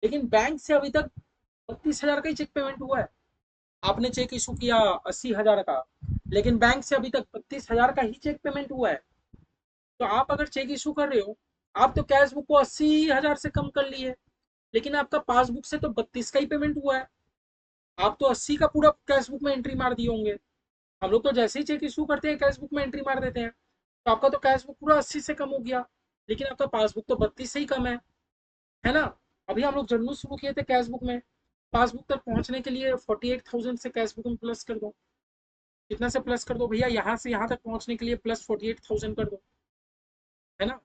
[SPEAKER 1] लेकिन बैंक से अभी तक 32,000 का ही चेक पेमेंट हुआ है। आपने चेक इशू किया 80,000 का, लेकिन बैंक से अभी तक 32,000 का ही चेक पेमेंट हुआ है। तो आप अगर चेक इशू कर रहे हो, आप तो कैश बुक को 80,000 से कम कर लिए, लेकिन आपका पासबुक से तो 32 का ही पेमेंट हुआ है। आप तो 80 का पूरा कैश बुक में एंट्री मार दिए होंगे। हम लोग तो जैसे ही चेक इशू करते हैं कैश बुक में एंट्री मार देते हैं, तो आपका तो कैश बुक पूरा 80 से कम हो गया, लेकिन आपका पासबुक तो 32 से ही कम है ना। अभी हम लोग जर्नी शुरू किए थे कैश बुक में, पासबुक तक पहुंचने के लिए 48,000 से कैश बुक में प्लस कर दो। कितना से प्लस कर दो भैया? यहाँ से यहाँ तक पहुंचने के लिए प्लस 48,000 कर दो। है ना,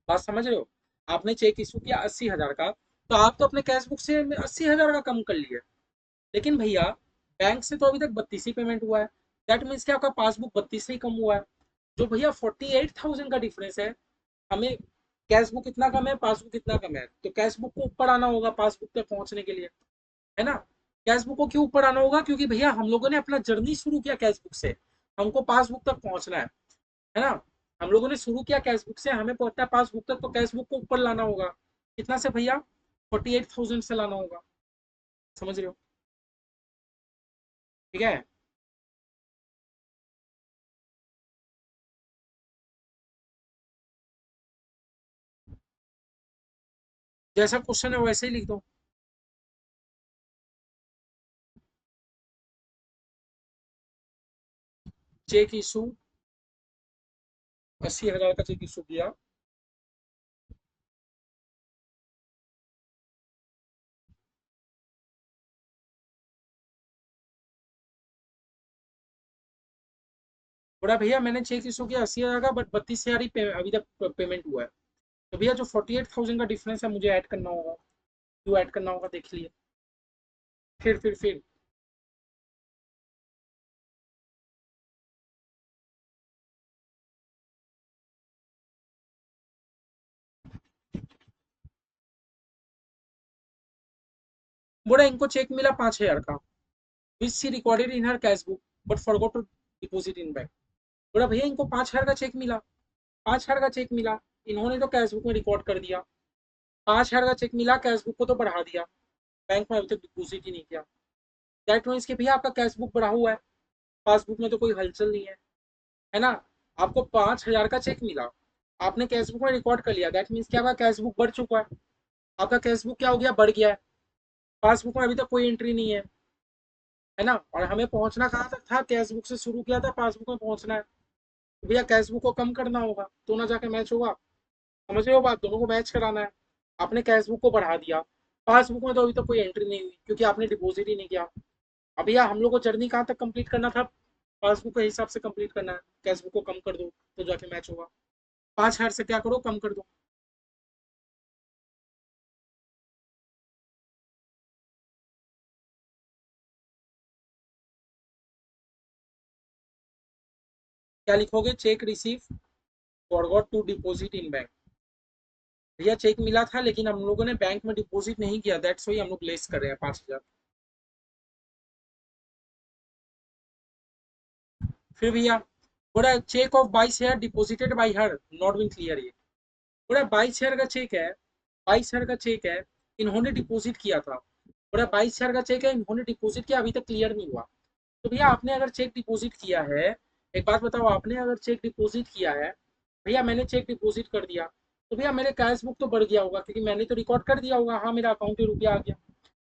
[SPEAKER 1] बात समझ रहे हो? आपने चेक इशू किया 80,000 का, तो आप तो अपने कैश बुक से 80,000 का कम कर लिए। लेकिन भैया बैंक से तो अभी तक 32 ही पेमेंट हुआ है। दैट मीन्स कि आपका पासबुक 32 से ही कम हुआ है। जो भैया 48,000 का डिफरेंस है, हमें कैश बुक कितना कम है, पासबुक कितना कम है, तो कैश बुक को ऊपर आना होगा पासबुक तक पहुंचने के लिए। है ना, कैश बुक को क्यों ऊपर आना होगा? क्योंकि भैया हम लोगों ने अपना जर्नी शुरू किया कैश बुक से, हमको पासबुक तक पहुंचना है ना। हम लोगों ने शुरू किया कैश बुक से, हमें पहुंचना है पासबुक तक, तो कैश बुक को ऊपर लाना होगा। कितना से भैया? 48,000 से लाना होगा। समझ रहे हो? ठीक है, जैसा क्वेश्चन है वैसे ही लिख दो। चेक इशू 80,000 का चेक इशू किया। बोला भैया मैंने चेक इशू किया 80,000 का, बट 32,000 ही अभी तक पेमेंट हुआ है। तो भैया जो 48,000 का डिफरेंस है मुझे ऐड करना होगा। क्यों ऐड करना होगा देख लिए। फिर बोला इनको चेक मिला 5,000 का, which she recorded in her cash book but forgot to deposit in bank. बोला भैया इनको 5,000 का चेक मिला, 5,000 का चेक मिला, इन्होंने तो कैश बुक में रिकॉर्ड कर दिया। 5,000 का चेक मिला, कैश बुक को तो बढ़ा दिया, बैंक में अभी तक डिपॉजिट ही नहीं किया। दैट मीन्स कि भैया आपका कैश बुक बढ़ा हुआ है, पासबुक में तो कोई हलचल नहीं है ना। आपको 5,000 का चेक मिला, आपने कैश बुक में रिकॉर्ड कर लिया, दैट मीन्स कि आपका कैश बुक बढ़ चुका है। आपका कैश बुक क्या हो गया? बढ़ गया है। पासबुक में अभी तक कोई एंट्री नहीं है ना। और हमें पहुंचना कहाँ तक था? कैश बुक से शुरू किया था, पासबुक में पहुंचना है। तो भैया कैश बुक को कम करना होगा तो ना जाके मैच होगा। समझ रहे हो बात? दोनों को मैच कराना है। आपने कैश बुक को बढ़ा दिया, पासबुक में तो अभी तक कोई एंट्री नहीं हुई क्योंकि आपने डिपॉजिट ही नहीं किया। अब भैया हम लोग को जर्नी कहाँ तक कंप्लीट करना था, पासबुक के हिसाब से कंप्लीट करना है। कैशबुक को कम कर दो तो जाके मैच होगा। 5,000 से क्या करो, कम कर दो। क्या लिखोगे, cheque receive forgot to deposit in bank. भैया चेक मिला था लेकिन हम लोगों ने बैंक में डिपॉजिट नहीं किया, दैट्स वाई हम लोग लेस कर रहे हैं 5,000। फिर भैया बोला cheque of 22,000 deposited by her not been clear. ये बोला 22,000 का चेक है, 22,000 का चेक है, इन्होंने डिपॉजिट किया था। बोला 22,000 का चेक है, इन्होंने डिपॉजिट किया, अभी तक क्लियर नहीं हुआ। तो भैया आपने अगर चेक डिपॉजिट किया है, एक बात बताओ, आपने अगर चेक डिपॉजिट किया है, भैया मैंने चेक डिपॉजिट कर दिया, तो भैया मेरे कैश बुक तो बढ़ गया होगा क्योंकि मैंने तो रिकॉर्ड कर दिया होगा, हाँ मेरा अकाउंट में रुपया आ गया।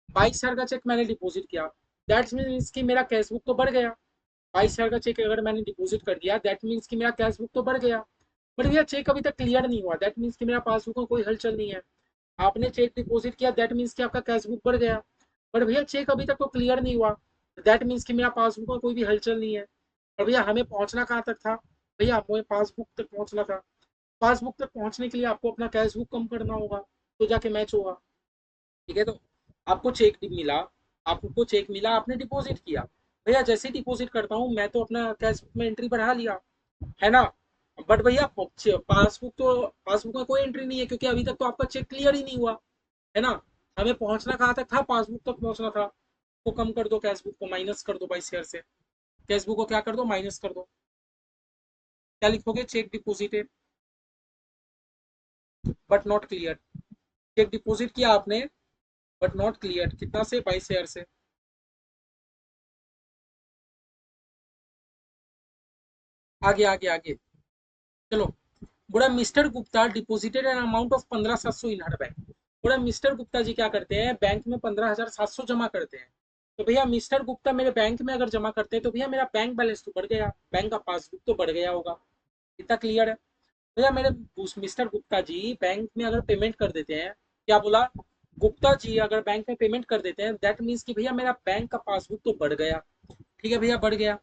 [SPEAKER 1] 22,000 का चेक मैंने डिपॉजिट किया, दैट मीन्स कि मेरा कैश बुक तो बढ़ गया। 22,000 का चेक अगर मैंने डिपॉजिट कर दिया, दैट मीन्स कि मेरा कैश बुक तो बढ़ गया। बट भैया चेक अभी तक क्लियर नहीं हुआ, दैट मीन्स कि मेरा पासबुक में कोई हलचल नहीं है। आपने चेक डिपॉजिट किया, दैट मीन्स कि आपका कैश बुक बढ़ गया। बट भैया चेक अभी तक तो क्लियर नहीं हुआ, दैट मीन्स कि मेरा पासबुक में कोई भी हलचल नहीं है। और भैया हमें पहुंचना कहाँ तक था, भैया हमें पासबुक तक पहुंचना था। पासबुक तक पहुंचने के लिए आपको अपना कैश बुक कम करना होगा, तो जाके मैच होगा। ठीक है, तो आपको चेक मिला, आपको चेक मिला, आपने डिपॉजिट किया। भैया जैसे ही डिपॉजिट करता हूँ मैं तो अपना कैश बुक में एंट्री बढ़ा लिया, है ना। बट भैया पासबुक में कोई एंट्री नहीं है क्योंकि अभी तक तो आपका चेक क्लियर ही नहीं हुआ, है ना। हमें पहुंचना कहाँ तक था, पासबुक तक पहुंचना था। तो कम कर दो, कैश बुक को माइनस कर दो 22,000 से। कैश बुक को क्या कर दो, माइनस कर दो। क्या लिखोगे, cheque deposited but not clear. Cheque deposit किया आपने बट नॉट क्लियर, कितना से, 22,000 से। आगे आगे आगे चलो। बोला mister Gupta deposited an amount of 15,700 in her bank. बोला मिस्टर गुप्ता जी क्या करते हैं, बैंक में 15,700 जमा करते हैं। तो भैया मिस्टर गुप्ता मेरे बैंक में अगर जमा करते हैं तो भैया मेरा बैंक बैलेंस तो बढ़ गया, बैंक का पासबुक तो बढ़ गया होगा। इतना क्लियर है। भैया मेरे मिस्टर गुप्ता जी बैंक में अगर पेमेंट कर देते हैं, क्या बोला, गुप्ता जी अगर बैंक में पेमेंट कर देते हैं, दैट मीन्स कि भैया मेरा बैंक का पासबुक तो बढ़ गया। ठीक है भैया, बढ़ गया।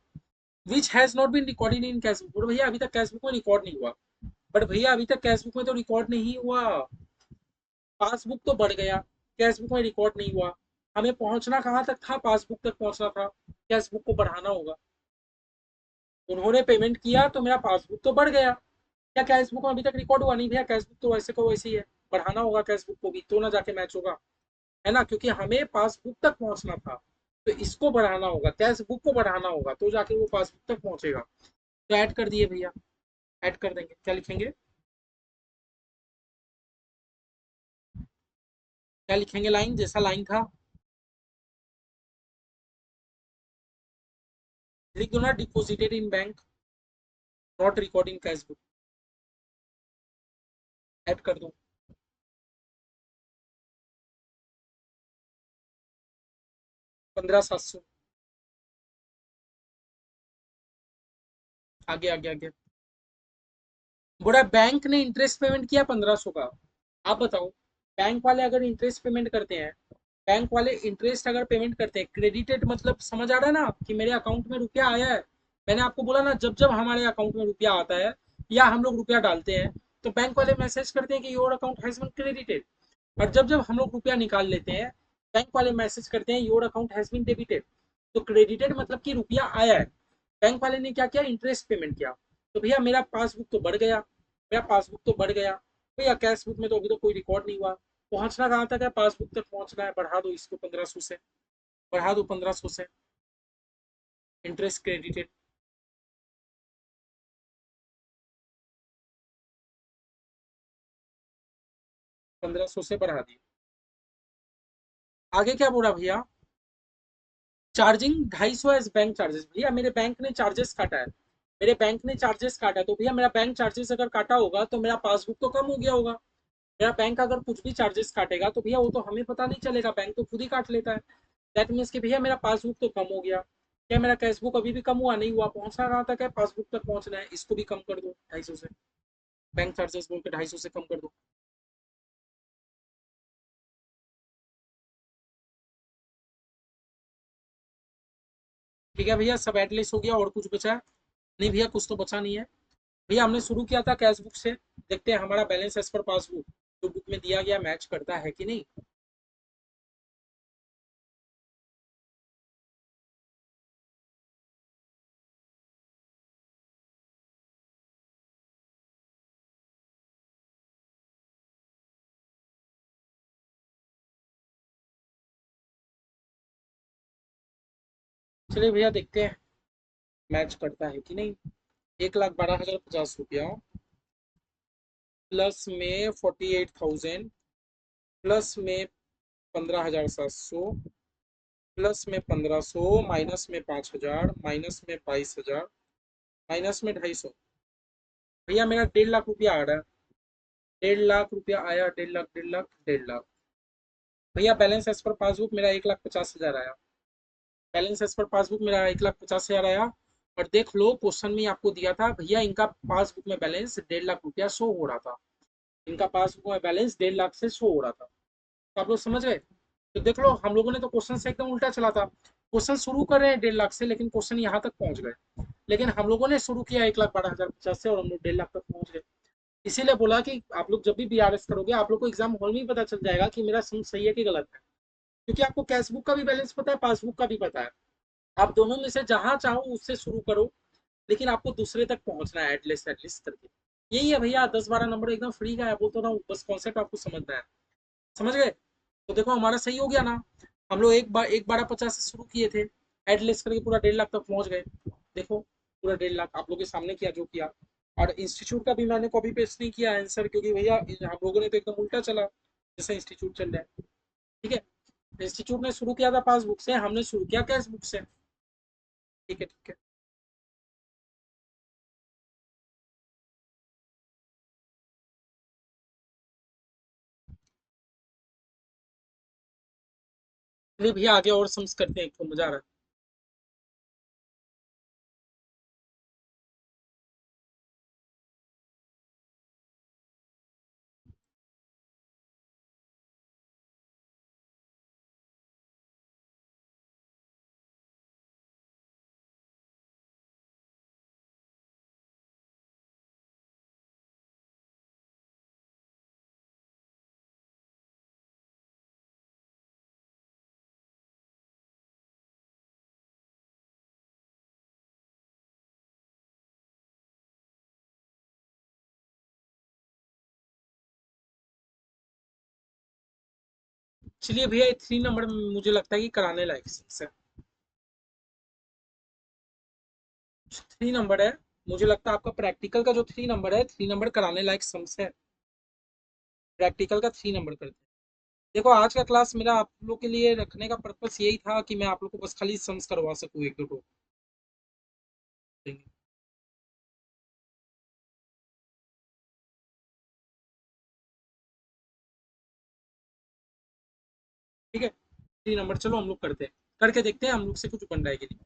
[SPEAKER 1] Which has not been recorded in cash book. भैया अभी तक कैश बुक में रिकॉर्ड नहीं हुआ। बट भैया अभी तक कैश बुक में तो रिकॉर्ड नहीं हुआ, पासबुक तो बढ़ गया, कैश बुक में रिकॉर्ड नहीं हुआ। हमें पहुंचना कहाँ तक था, पासबुक तक पहुंचना था, कैश बुक को बढ़ाना होगा। उन्होंने पेमेंट किया तो मेरा पासबुक तो बढ़ गया। क्या कैश बुक में अभी तक रिकॉर्ड हुआ नहीं, भैया कैश बुक तो वैसे को वैसे ही है। बढ़ाना होगा कैश बुक को भी, तो ना जाके मैच होगा, है ना, क्योंकि हमें पासबुक तक पहुंचना था। तो इसको बढ़ाना होगा, कैश बुक को बढ़ाना होगा, तो जाके वो पासबुक तक पहुंचेगा। तो ऐड कर दिए भैया, ऐड कर देंगे। क्या लिखेंगे, क्या लिखेंगे, लाइन जैसा लाइन था लिख दो ना, deposited in bank not recording cash book. Add कर दो। 15,700। आगे आगे आगे। बोला बैंक ने इंटरेस्ट पेमेंट किया 1,500 का। आप बताओ, बैंक वाले अगर इंटरेस्ट पेमेंट करते हैं, बैंक वाले इंटरेस्ट अगर पेमेंट करते हैं, क्रेडिटेड मतलब समझ आ रहा है ना कि मेरे अकाउंट में रुपया आया है। मैंने आपको बोला ना, जब जब हमारे अकाउंट में रुपया आता है या हम लोग रुपया डालते हैं, तो बैंक वाले मैसेज करते हैं कि your account has been credited. और जब जब हम लोग रुपया निकाल लेते हैं, बैंक वाले मैसेज करते हैं your account has been debited. तो क्रेडिटेड मतलब कि रुपया आया है, बैंक वाले ने क्या किया, इंटरेस्ट पेमेंट किया। तो भैया मेरा पासबुक तो बढ़ गया, मेरा पासबुक तो बढ़ गया। भैया कैश बुक में तो अभी तो कोई रिकॉर्ड नहीं हुआ। पहुंचना कहाँ तक है, पासबुक तक पहुंचना है, बढ़ा दो इसको 1,500 से, बढ़ा दो 1,500 से। इंटरेस्ट क्रेडिटेड, 1,500 से बढ़ा दिए। आगे क्या बोला भैया, चार्जिंग 250 एज बैंक चार्जेस। भैया मेरे बैंक ने चार्जेस काटा है, मेरे बैंक ने चार्जेस काटा है, तो भैया मेरा बैंक चार्जेस अगर काटा होगा तो मेरा पासबुक तो कम हो गया होगा। मेरा बैंक अगर कुछ भी चार्जेस काटेगा तो भैया वो तो हमें पता नहीं चलेगा, बैंक तो खुद ही काट लेता है। दैट मीन्स कि भैया मेरा पासबुक तो कम हो गया। क्या मेरा कैशबुक अभी भी कम हुआ, नहीं हुआ, पहुंचना कहाँ तक है, पासबुक तक पहुंचना है, इसको भी कम कर दो 250 से। बैंक चार्जेस बोल के 250 से कम कर दो। ठीक है भैया, सब एटलीस्ट हो गया, और कुछ बचा है? नहीं भैया, कुछ तो बचा नहीं है। भैया हमने शुरू किया था कैश बुक से, देखते हैं हमारा बैलेंस एज पर पासबुक जो बुक में दिया गया मैच करता है कि नहीं। चलिए भैया देखते हैं मैच करता है कि नहीं। 1,12,50 रुपया प्लस में 48,000 प्लस में 15,700 प्लस में 1,500 माइनस में 5,000 माइनस में 22,000 माइनस में 250। भैया मेरा 1,50,000 रुपया आ रहा है। 1,50,000 रुपया आया, 1,50,000, 1,50,000, 1,50,000। भैया बैलेंस एज पर पासबुक मेरा 1,50,000 आया। बैलेंस एज पर पासबुक मेरा 1,50,000 आया। और देख लो क्वेश्चन में आपको दिया था भैया इनका पासबुक में बैलेंस 1,50,000 रुपया शो हो रहा था। इनका पासबुक में बैलेंस 1,50,000 से शो हो रहा था। तो आप लोग समझ गए। तो देख लो हम लोगों ने तो क्वेश्चन से एकदम उल्टा चला था। क्वेश्चन शुरू कर रहे हैं 1,50,000 से, लेकिन क्वेश्चन यहाँ तक पहुंच गए। लेकिन हम लोगों ने शुरू किया 1,12,50 से और हम लोग 1,50,000 तक पहुंच गए। इसीलिए बोला कि आप लोग जब भी बीआरएस करोगे आप लोग को एग्जाम हॉल में ही पता चल जाएगा कि मेरा सम सही है कि गलत है। क्योंकि आपको कैश बुक का भी बैलेंस पता है, पासबुक का भी पता है। आप दोनों में से जहां चाहो उससे शुरू करो, लेकिन आपको दूसरे तक पहुंचना है एटलीस्ट करके। यही है भैया, 10-12 नंबर एकदम फ्री का है, बोलता रहा हूँ, बस कॉन्सेप्ट आपको समझना है। समझ गए। तो देखो हमारा सही हो गया ना। हम लोग 1,12,50 से शुरू किए थे, एटलीस्ट करके पूरा 1,50,000 तक पहुंच गए। देखो पूरा 1,50,000 आप लोग के सामने किया जो किया। और इंस्टीट्यूट का भी मैंने कॉपी पेस्ट नहीं किया आंसर, क्योंकि भैया हम लोगों ने तो एकदम उल्टा चला जैसे इंस्टीट्यूट चल रहा है। ठीक है। इंस्टीट्यूट ने शुरू किया था पासबुक से, हमने शुरू किया कैश बुक से। ठीक है ठीक है। चलिए भैया आगे और सम्स करते हैं, एक तो मजा आ रहा है। चलिए भैया 3 नंबर मुझे लगता है कि कराने लायक है। 3 नंबर है। मुझे लगता है आपका प्रैक्टिकल का जो 3 नंबर है, 3 नंबर कराने लायक सम्स है। प्रैक्टिकल का 3 नंबर करते हैं। देखो आज का क्लास मेरा आप लोग के लिए रखने का पर्पस यही था कि मैं आप लोग को बस खाली सम्स करवा सकूँ, एक दो को। ठीक है। 3 नंबर चलो हम लोग करते हैं, करके देखते हैं हम लोग से कुछ बन रहा है कि नहीं।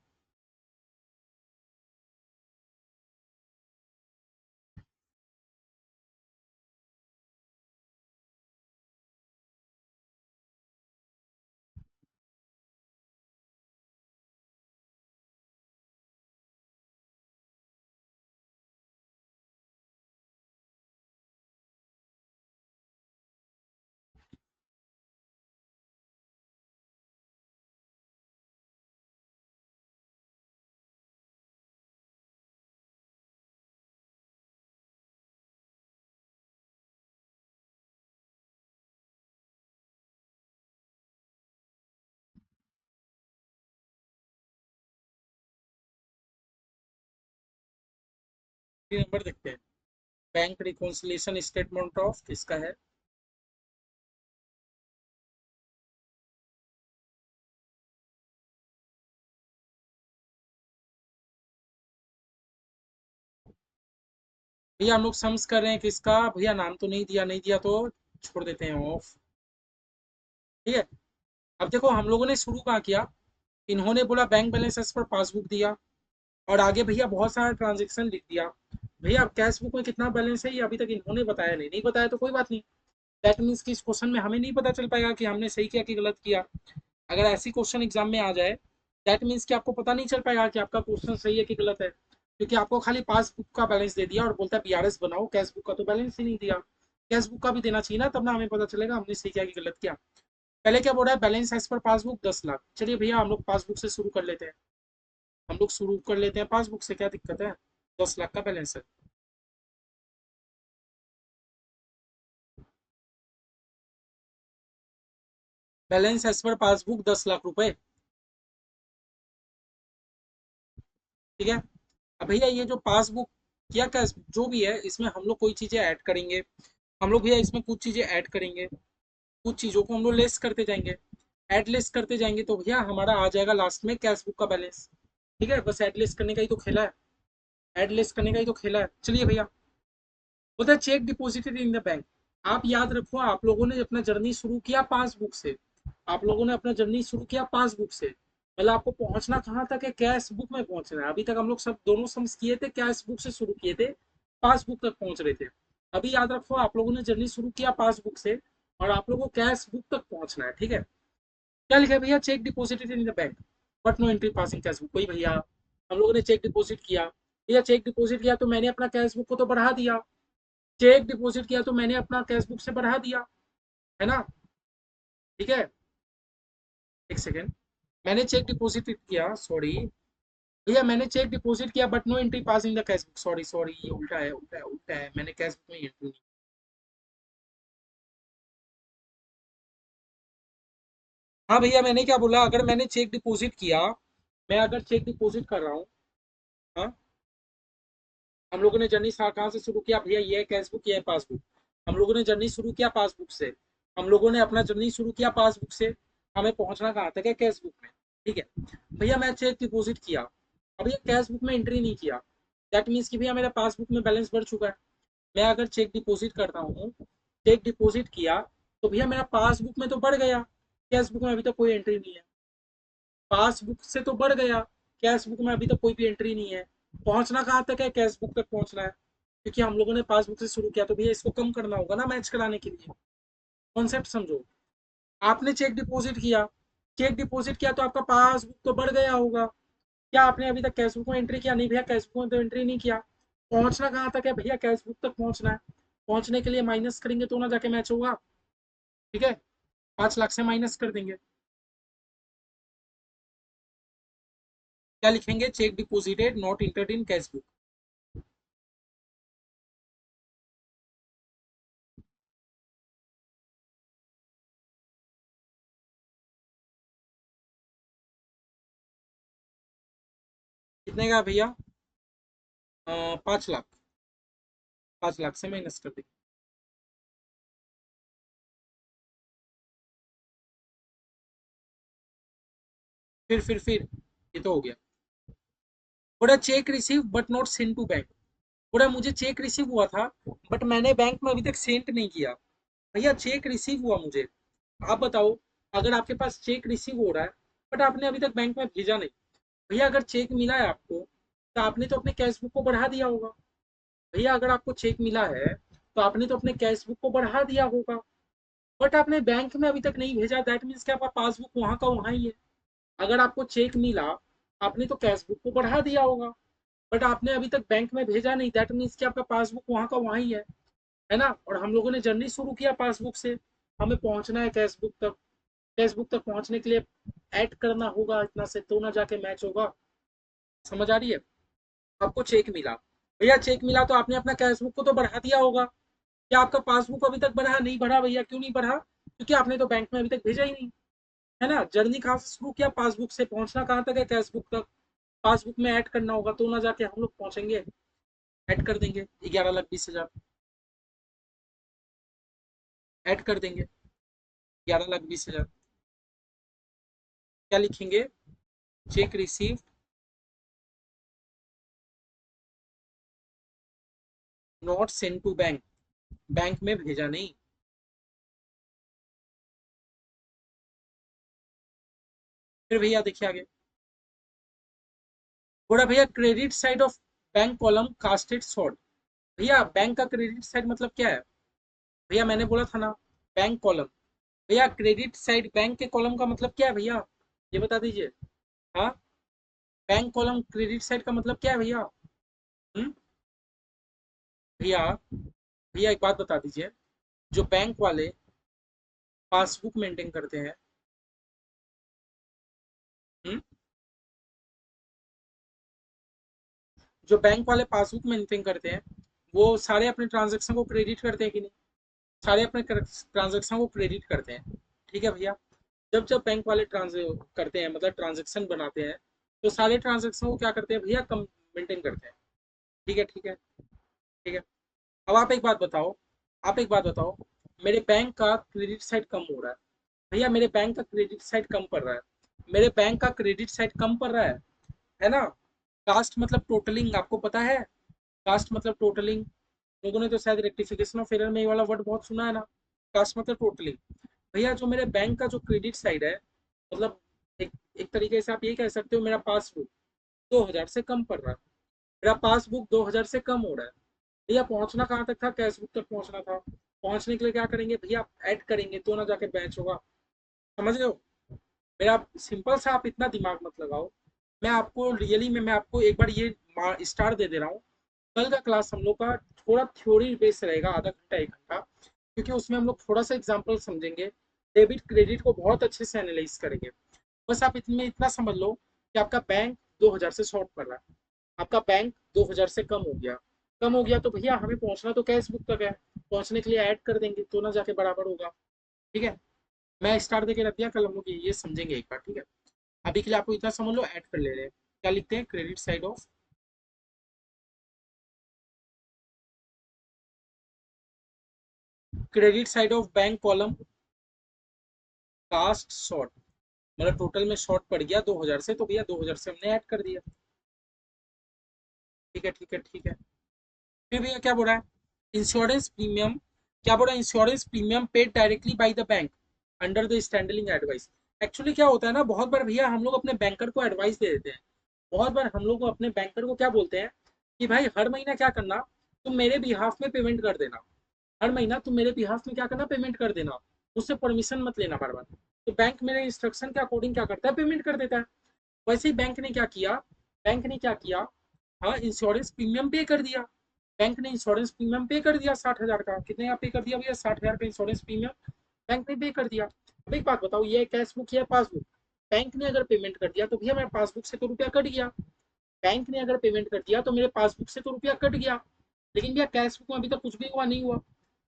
[SPEAKER 1] तीन नंबर देखते हैं। बैंक रिकॉन्सिलिएशन स्टेटमेंट ऑफ किसका है। भैया हम लोग सम्स कर रहे हैं किसका, भैया नाम तो नहीं दिया, नहीं दिया तो छोड़ देते हैं ऑफ। ठीक है। अब देखो हम लोगों ने शुरू कहाँ किया। इन्होंने बोला bank balance as per passbook दिया, और आगे भैया बहुत सारा ट्रांजेक्शन लिख दिया। भैया अब कैश बुक में कितना बैलेंस है ये अभी तक इन्होंने बताया नहीं, नहीं बताया तो कोई बात नहीं। दैट मीन्स कि इस क्वेश्चन में हमें नहीं पता चल पाएगा कि हमने सही किया कि गलत किया। अगर ऐसी क्वेश्चन एग्जाम में आ जाए, दैट मीन्स कि आपको पता नहीं चल पाएगा कि आपका क्वेश्चन सही है कि गलत है, क्योंकि आपको खाली पासबुक का बैलेंस दे दिया और बोलता है बीआरएस बनाओ, कैश बुक का तो बैलेंस ही नहीं दिया। कैश बुक का भी देना चाहिए ना, तब ना हमें पता चलेगा हमने सही किया कि गलत किया। पहले क्या बोल रहा है, balance as per passbook 10 lakh. चलिए भैया हम लोग पासबुक से शुरू कर लेते हैं, हम लोग शुरू कर लेते हैं पासबुक से, क्या दिक्कत है। 10 लाख का बैलेंस है। Balance as per passbook 10 lakh रुपए। ठीक है। अब भैया ये जो पासबुक क्या क्या जो भी है इसमें हम लोग कोई चीजें ऐड करेंगे, हम लोग भैया इसमें कुछ चीजें ऐड करेंगे, कुछ चीजों को हम लोग लेस करते जाएंगे। ऐड लेस करते जाएंगे तो भैया हमारा आ जाएगा लास्ट में कैश बुक का बैलेंस। ठीक है, बस ऐड लेस करने का ही तो खेला है, ऐड लेस करने का ही तो खेला है। चलिए भैया, बोलता है check deposited in the bank. आप याद रखो, आप लोगों ने अपना जर्नी शुरू किया पासबुक से, आप लोगों ने अपना जर्नी शुरू किया पासबुक से, मतलब आपको पहुंचना कहाँ तक है, कैश बुक में पहुंचना है। अभी तक हम लोग सब दोनों सम्स किए थे, कैश बुक से शुरू किए थे, पासबुक तक पहुंच रहे थे। अभी याद रखो, आप लोगों ने जर्नी शुरू किया पासबुक से और आप लोगों को कैश बुक तक पहुंचना है। ठीक है, क्या लिखा है भैया, cheque deposited in the bank but no entry passing cash book. वही भैया, हम लोगों ने चेक डिपोजिट किया, भैया चेक डिपोजिट किया तो मैंने अपना कैश बुक को तो बढ़ा दिया, चेक डिपॉजिट किया तो मैंने अपना कैश बुक से बढ़ा दिया, है ना। ठीक है, एक सेकेंड, मैंने चेक डिपॉजिट किया, सॉरी भैया मैंने चेक डिपॉजिट किया but no entry pass in the cash book. Sorry sorry, ये उल्टा है, उल्टा है, उल्टा है, मैंने कैश बुक में एंट्री नहीं। हाँ भैया, मैंने क्या बोला, अगर मैंने चेक डिपॉजिट किया, मैं अगर चेक डिपॉजिट कर रहा हूँ, हाँ, हम लोगों ने जर्नी कहाँ से शुरू किया भैया, ये है कैश बुक, ये है पासबुक। हम लोगों ने जर्नी शुरू किया पासबुक से, हम लोगों ने अपना जर्नी शुरू किया पासबुक से, हमें पहुंचना कहाँ तक है, कैश बुक में। ठीक है भैया, मैं चेक डिपॉजिट किया, अब ये कैश बुक में एंट्री नहीं किया, दैट मीन्स कि भैया मेरा पासबुक में बैलेंस बढ़ चुका है। मैं अगर चेक डिपॉजिट करता हूँ, चेक डिपॉजिट किया तो भैया मेरा पासबुक में तो बढ़ गया, कैश बुक में अभी तक कोई एंट्री नहीं है। पासबुक से तो बढ़ गया, कैश बुक में अभी तक कोई भी एंट्री नहीं है। पहुंचना कहाँ तक है, कैश बुक तक पहुंचना है, क्योंकि हम लोगों ने पासबुक से शुरू किया, तो भैया इसको कम करना होगा ना मैच कराने के लिए। कॉन्सेप्ट समझो, आपने चेक डिपॉजिट किया, चेक डिपॉजिट किया तो आपका पासबुक तो बढ़ गया होगा। क्या आपने अभी तक कैश बुक में एंट्री किया, नहीं भैया कैश बुक में तो एंट्री नहीं किया। पहुंचना कहाँ तक है भैया, कैश बुक तक पहुंचना है। पहुंचने के लिए माइनस करेंगे तो ना जाके मैच होगा। ठीक है, 5 लाख से माइनस कर देंगे, क्या लिखेंगे, check deposited not entered in cash book. कितने का भैया, 5 लाख, 5 लाख से माइनस कर देंगे। फिर ये तो हो गया। बोला cheque receive but not send to bank. बोला मुझे चेक रिसीव हुआ था बट मैंने बैंक में अभी तक सेंड नहीं किया। भैया चेक रिसीव हुआ मुझे, आप बताओ, अगर आपके पास चेक रिसीव हो रहा है बट आपने अभी तक बैंक में भेजा नहीं, भैया अगर चेक मिला है आपको तो आपने तो अपने कैश बुक को बढ़ा दिया होगा। भैया अगर आपको चेक मिला है तो आपने तो अपने कैश बुक को बढ़ा दिया होगा, बट आपने बैंक में अभी तक नहीं भेजा, दैट मीन्स कि आपका पासबुक वहां का वहां ही है। अगर आपको चेक मिला, आपने तो कैश बुक को बढ़ा दिया होगा, बट आपने अभी तक बैंक में भेजा नहीं, दैट मीन्स कि आपका पासबुक वहां का वहां ही है ना। और हम लोगों ने जर्नी शुरू किया पासबुक से, हमें पहुंचना है कैश बुक तक। कैश बुक तक पहुंचने के लिए ऐड करना होगा इतना से, तो ना जाके मैच होगा। समझ आ रही है। आपको चेक मिला, भैया चेक मिला तो आपने अपना कैश बुक को तो बढ़ा दिया होगा। क्या आपका पासबुक अभी तक बढ़ा, नहीं बढ़ा भैया, क्यों नहीं बढ़ा, क्योंकि आपने तो बैंक में अभी तक भेजा ही नहीं, है ना। जर्नी कहाँ से शुरू किया, पासबुक से, पहुंचना कहाँ तक है, कैश बुक तक। पासबुक में ऐड करना होगा तो ना जाके हम लोग पहुंचेंगे। ऐड कर देंगे 11,20,000, ऐड कर देंगे 11,20,000। क्या लिखेंगे, cheque receive not send to bank, bank में भेजा नहीं। फिर भैया देखिए आगे, बोला भैया credit side of bank column casted short. भैया बैंक का क्रेडिट साइड मतलब क्या है, भैया मैंने बोला था ना, बैंक कॉलम। भैया क्रेडिट साइड बैंक के कॉलम का मतलब क्या है भैया, ये बता दीजिए। हाँ, बैंक कॉलम क्रेडिट साइड का मतलब क्या है भैया? हम्म? भैया, भैया एक बात बता दीजिए, जो बैंक वाले पासबुक मेंटेन करते हैं, हम्म, जो बैंक वाले पासबुक मेंटेन करते हैं, वो सारे अपने ट्रांजेक्शन को क्रेडिट करते हैं कि नहीं? सारे अपने ट्रांजेक्शन को क्रेडिट करते हैं, ठीक है भैया। जब जब बैंक वाले ट्रांज करते हैं, मतलब ट्रांजेक्शन बनाते हैं, तो सारे ट्रांजेक्शन को क्या करते हैं भैया? कम मेंटेन करते हैं, ठीक है, ठीक है, ठीक है। अब आप एक बात बताओ, आप एक बात बताओ, मेरे बैंक का क्रेडिट साइड कम हो रहा है, भैया मेरे बैंक का क्रेडिट साइड कम पड़ रहा है, मेरे बैंक का क्रेडिट साइड कम पड़ रहा है ना? कास्ट मतलब टोटलिंग, आपको पता है? कास्ट मतलब टोटलिंग, लोगों ने तो शायद रेक्टिफिकेशन ऑफ एरर में ये वाला वर्ड बहुत सुना है ना, कास्ट मतलब टोटलिंग। भैया जो मेरे बैंक का जो क्रेडिट साइड है, मतलब एक एक तरीके से आप ये कह सकते हो, मेरा पासबुक 2000 से कम पड़ रहा है, मेरा पासबुक 2000 से कम हो रहा है। भैया पहुंचना कहाँ तक था? कैश बुक तक पहुंचना था। पहुंचने के लिए क्या करेंगे भैया? ऐड करेंगे तो ना जाके बैच होगा, समझ रहे हो? मेरा सिंपल सा, आप इतना दिमाग मत लगाओ। मैं आपको रियली में, मैं आपको एक बार ये स्टार दे दे रहा हूँ। कल का क्लास हम लोग का थोड़ा थ्योरी बेस्ड रहेगा, आधा घंटा 1 घंटा, क्योंकि उसमें हम लोग थोड़ा सा एग्जाम्पल समझेंगे, डेबिट क्रेडिट को बहुत अच्छे से एनालाइज करेंगे। बस आप इतने इतना समझ लो कि आपका बैंक 2000 से शॉर्ट पड़ रहा है, आपका बैंक 2000 से कम हो गया, कम हो गया तो भैया हमें पहुंचना तो कैश बुक तक है, पहुंचने के लिए ऐड कर देंगे तो ना जाके बराबर होगा, ठीक है। मैं स्टार देके रख दिया, कल हम लोग ये समझेंगे एक बार, ठीक है। अभी के लिए आपको इतना समझ लो, ऐड कर ले रहे हैं, क्या लिखते हैं? Credit side of, credit side of bank column cast short, मतलब टोटल में शॉर्ट पड़ गया 2000 से, तो भैया 2000 से हमने ऐड कर दिया, ठीक है, ठीक है, ठीक है। फिर भैया क्या बोल रहा है? इंश्योरेंस प्रीमियम, क्या बोल रहा है? Insurance premium paid directly by the bank under the standing advice. Actually क्या होता है ना, बहुत बार भैया हम लोग अपने बैंकर को एडवाइस दे देते हैं, बहुत बार हम लोग अपने बैंकर को क्या बोलते हैं कि भाई हर महीना क्या करना, तुम मेरे बिहाफ में पेमेंट कर देना, हर महीना तुम मेरे बिहाफ में क्या करना, पेमेंट कर देना, उससे परमिशन मत लेना बार बार। तो बैंक मेरे इंस्ट्रक्शन के अकॉर्डिंग क्या करता है? पेमेंट कर देता है। वैसे ही बैंक ने क्या किया, बैंक ने क्या किया, हाँ, इंश्योरेंस प्रीमियम पे कर दिया, बैंक ने इंश्योरेंस प्रीमियम पे कर दिया 60,000 का। कितने का पे कर दिया भैया? 60,000 का इंश्योरेंस प्रीमियम बैंक ने पे कर दिया। अब एक बात बताओ, ये कैश बुक या पासबुक? बैंक ने अगर पेमेंट कर दिया तो भैया मेरे पासबुक से तो रुपया कट गया, बैंक ने अगर पेमेंट कर दिया तो मेरे पासबुक से तो रुपया कट गया, लेकिन भैया कैश बुक में अभी तक कुछ भी हुआ नहीं हुआ।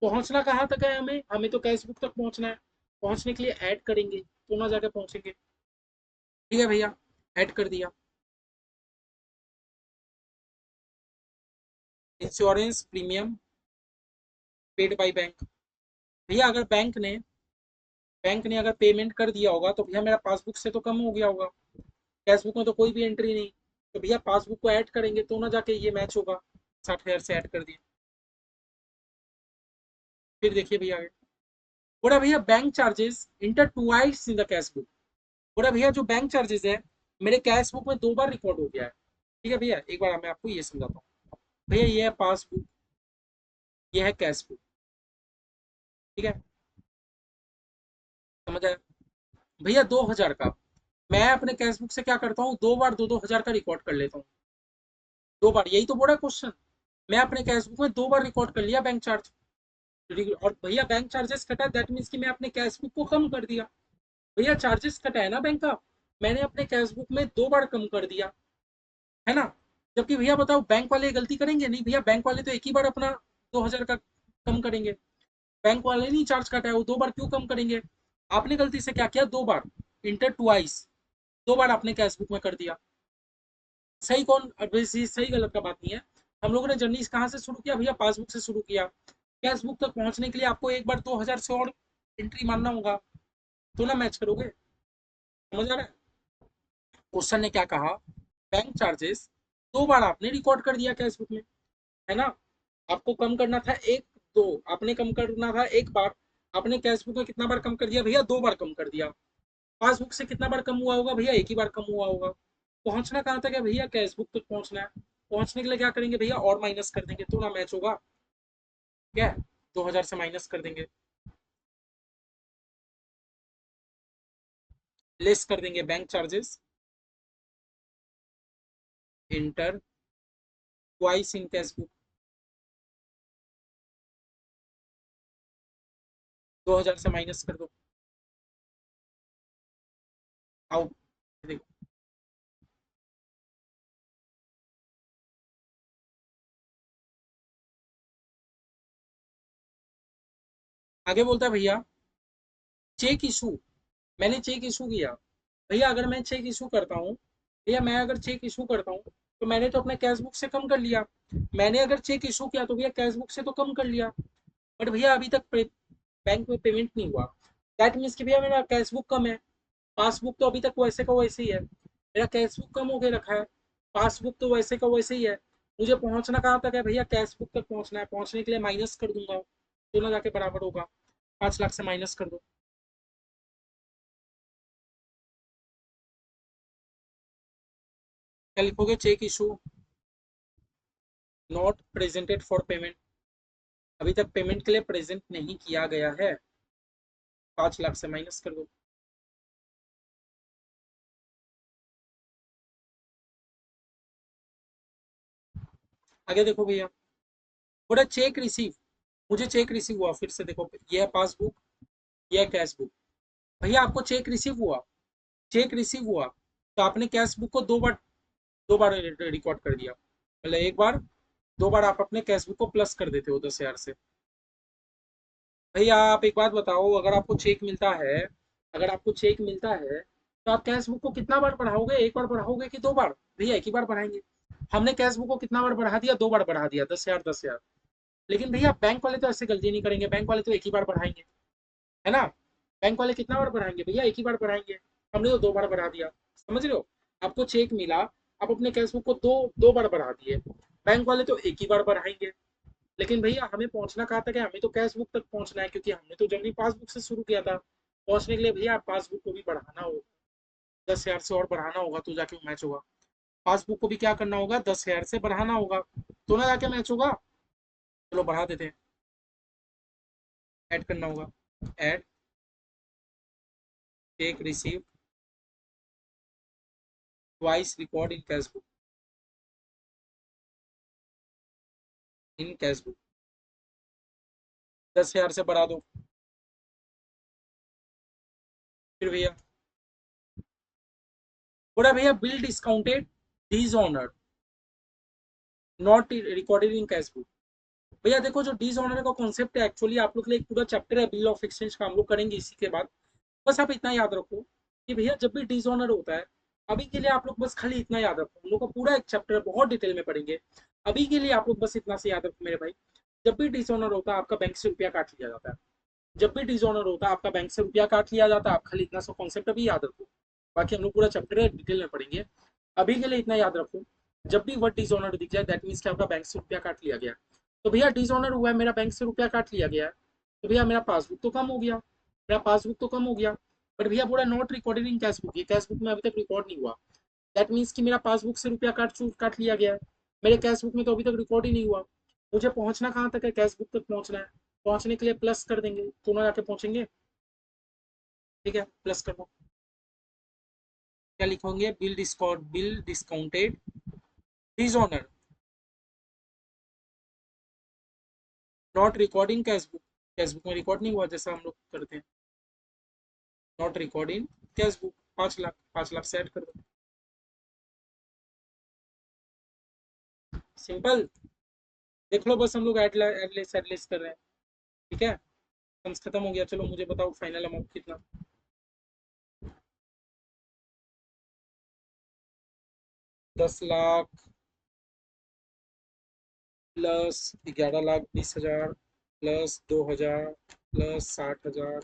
[SPEAKER 1] पहुंचना कहाँ तक है? हमें हमें तो कैश बुक तक पहुंचना है, पहुंचने के लिए ऐड करेंगे तो ना जाके पहुंचेंगे, ठीक है भैया, ऐड कर दिया। Insurance premium paid by bank, भैया अगर बैंक ने अगर पेमेंट कर दिया होगा तो भैया मेरा पासबुक से तो कम हो गया होगा, कैशबुक में तो कोई भी एंट्री नहीं, तो भैया पासबुक को ऐड करेंगे तो ना जाके ये मैच होगा। 60,000 से ऐड कर दिया। फिर देखिए भैया आगे, बोला भैया bank charges inter twice in the cash book, बोला भैया जो बैंक चार्जेस है मेरे कैश बुक में 2 बार रिकॉर्ड हो गया है, ठीक है भैया। एक बार मैं आपको ये समझाता हूँ, भैया ये है पासबुक, ये है कैश बुक, ठीक है, समझ आया? भैया 2000 का, मैं अपने कैश बुक से क्या करता हूँ, 2 बार 2-2 हजार का रिकॉर्ड कर लेता हूँ, 2 बार, यही तो बोला क्वेश्चन। मैं अपने कैश बुक में 2 बार रिकॉर्ड कर लिया बैंक चार्ज, और भैया बैंक चार्जेस कटा, दैट मीन्स कि मैं अपने कैश बुक को कम कर दिया। भैया चार्जेस कटा है ना बैंक का, मैंने अपने कैश बुक में 2 बार कम कर दिया, है ना? जबकि भैया बताओ बैंक वाले गलती करेंगे? नहीं भैया, बैंक वाले तो एक ही बार अपना 2000 का कम करेंगे, बैंक वाले नहीं चार्ज काटा है, वो 2 बार क्यों कम करेंगे? आपने गलती से क्या किया, 2 बार, इंटर ट्वाइस, 2 बार आपने कैश बुक में कर दिया। सही कौन, वैसे सही गलत का बात नहीं है। हम लोगों ने जर्नी कहाँ से शुरू किया भैया? पासबुक से शुरू किया। कैश बुक तक पहुंचने के लिए आपको एक बार 2000 से और एंट्री मारना होगा, तो ना मैच करोगे, समझ आ रहा है? क्वेश्चन ने क्या कहा, बैंक चार्जेस 2 बार आपने रिकॉर्ड कर दिया कैश बुक में, है ना? आपको कम करना था एक, दो, आपने कम करना था 1 बार, आपने कैश बुक में कितना बार कम कर दिया भैया? 2 बार कम कर दिया। पासबुक से कितना बार कम हुआ होगा भैया? एक ही बार कम हुआ होगा। पहुंचना कहाँ तक है भैया? कैश बुक तक पहुंचना है। पहुंचने के लिए क्या करेंगे भैया? और माइनस कर देंगे तो ना मैच होगा, क्या? 2000 से माइनस कर देंगे, लेस कर देंगे bank charges, inter twice in cash book, 2000 से माइनस कर दो, आउट। देखो आगे बोलता है भैया चेक इशू, मैंने चेक इशू किया। भैया अगर मैं चेक इशू करता हूँ, भैया मैं अगर चेक इशू करता हूँ तो मैंने तो अपने कैश बुक से कम कर लिया। मैंने अगर चेक इशू किया तो भैया कैश बुक से तो कम कर लिया, बट भैया अभी तक बैंक में पेमेंट नहीं हुआ। दैट मीन्स कि भैया मेरा कैश बुक कम है, पासबुक तो अभी तक वैसे का वैसे ही है, मेरा कैश बुक कम होके रखा है, पासबुक तो वैसे का वैसे ही है। मुझे पहुंचना कहाँ तक है भैया, कैश बुक तक पहुंचना है, पहुंचने के लिए माइनस कर दूंगा, दोनों जाके बराबर होगा, 5 लाख से माइनस कर दो। क्या लिखोगे, cheque issue not presented for payment, अभी तक पेमेंट के लिए प्रेजेंट नहीं किया गया है, 5 लाख से माइनस कर दो। आगे देखो भैया, बोला चेक रिसीव, मुझे चेक रिसीव हुआ, फिर से देखो ये है पासबुक, ये है कैश बुक। भैया आपको चेक रिसीव हुआ, चेक रिसीव हुआ तो आपने कैश बुक को दो बार रिकॉर्ड कर दिया, मतलब एक बार, 2 बार आप अपने कैश बुक को प्लस कर देते हो 10,000 से। भैया आप एक बात बताओ, अगर आपको चेक मिलता है, अगर आपको चेक मिलता है तो आप कैश बुक को कितना बार बढ़ाओगे, एक बार बढ़ाओगे कि 2 बार? भैया एक ही बार बढ़ाएंगे। हमने कैश बुक को कितना बार बढ़ा दिया, 2 बार बढ़ा दिया, 10,000 10,000। लेकिन भैया बैंक वाले तो ऐसे गलती नहीं करेंगे, बैंक वाले तो एक ही बार बढ़ाएंगे, है ना। बैंक वाले कितना बार बढ़ाएंगे भैया, एक ही बार बढ़ाएंगे। हमने तो 2 बार बढ़ा दिया, समझ रहे हो। आपको चेक मिला, आप अपने कैश बुक को दो दो बार बढ़ा दिए, बैंक वाले तो एक ही बार बढ़ाएंगे। लेकिन भैया हमें पहुंचना कहाँ तक है, हमें तो कैश बुक तक पहुंचना है, क्योंकि हमने तो जर्नी पासबुक से शुरू किया था। पहुंचने के लिए भैया पासबुक को भी बढ़ाना होगा, 10,000 से और बढ़ाना होगा तो जाके मैच होगा। पासबुक को भी क्या करना होगा, 10,000 से बढ़ाना होगा तो ना जाके मैच होगा। चलो बढ़ा देते हैं, ऐड करना होगा, add take receive twice record in cash book, in cash book, 10,000 से बढ़ा दो। फिर भैया बोला भैया bill discounted dishonour not recorded in cash book. भैया देखो जो डिसऑनर का कॉन्सेप्ट है, एक्चुअली आप लोग के लिए एक पूरा चैप्टर है बिल ऑफ एक्सचेंज का, हम लोग करेंगे इसी के बाद। बस आप इतना याद रखो कि भैया जब भी डिसऑनर होता है, अभी के लिए आप लोग बस खाली इतना याद रखो, हम लोग का पूरा एक चैप्टर बहुत डिटेल में पढ़ेंगे। अभी के लिए आप लोग बस इतना से याद रखो मेरे भाई, जब भी डिसऑनर होता है आपका बैंक से रुपया काट लिया जाता है, जब भी डिसऑनर होता है आपका बैंक से रुपया काट लिया जाता है, आप खाली इतना सा कॉन्सेप्ट अभी याद रखो। बाकी हम लोग पूरा चैप्टर डिटेल में पढ़ेंगे, अभी के लिए इतना याद रखो। जब भी वर्ड डिसऑनर दिख जाए दैट मीन्स कि आपका बैंक से रुपया काट लिया गया। तो भैया डिसऑनर हुआ है, मेरा बैंक से रुपया काट लिया गया है, तो भैया मेरा पासबुक तो कम हो गया, मेरा पासबुक तो कम हो गया। बट भैया पूरा not recorded in cash book, ये कैश बुक में अभी तक रिकॉर्ड नहीं हुआ। दैट मीन्स कि मेरा पासबुक से रुपया काट लिया गया है, मेरे कैश बुक में तो अभी तक रिकॉर्ड ही नहीं हुआ। मुझे पहुंचना कहाँ तक है, कैश बुक तक पहुंचना है, पहुंचने के लिए प्लस कर देंगे, दोनों जाके पहुंचेंगे। ठीक है, प्लस कर दो। क्या लिखोगे, bill discounted dishonour not recording cash book, cash book में रिकॉर्ड नहीं हुआ जैसा हम लोग करते हैं, not recording cash book, 5 lakh, 5 lakh से ऐड कर दो। सिंपल, देख लो बस हम लोग एडलेस कर रहे हैं। ठीक है, सम्स खत्म हो गया। चलो मुझे बताओ फाइनल अमाउंट कितना। 10 lakh plus 11,20,000 plus 2,000 plus 60,000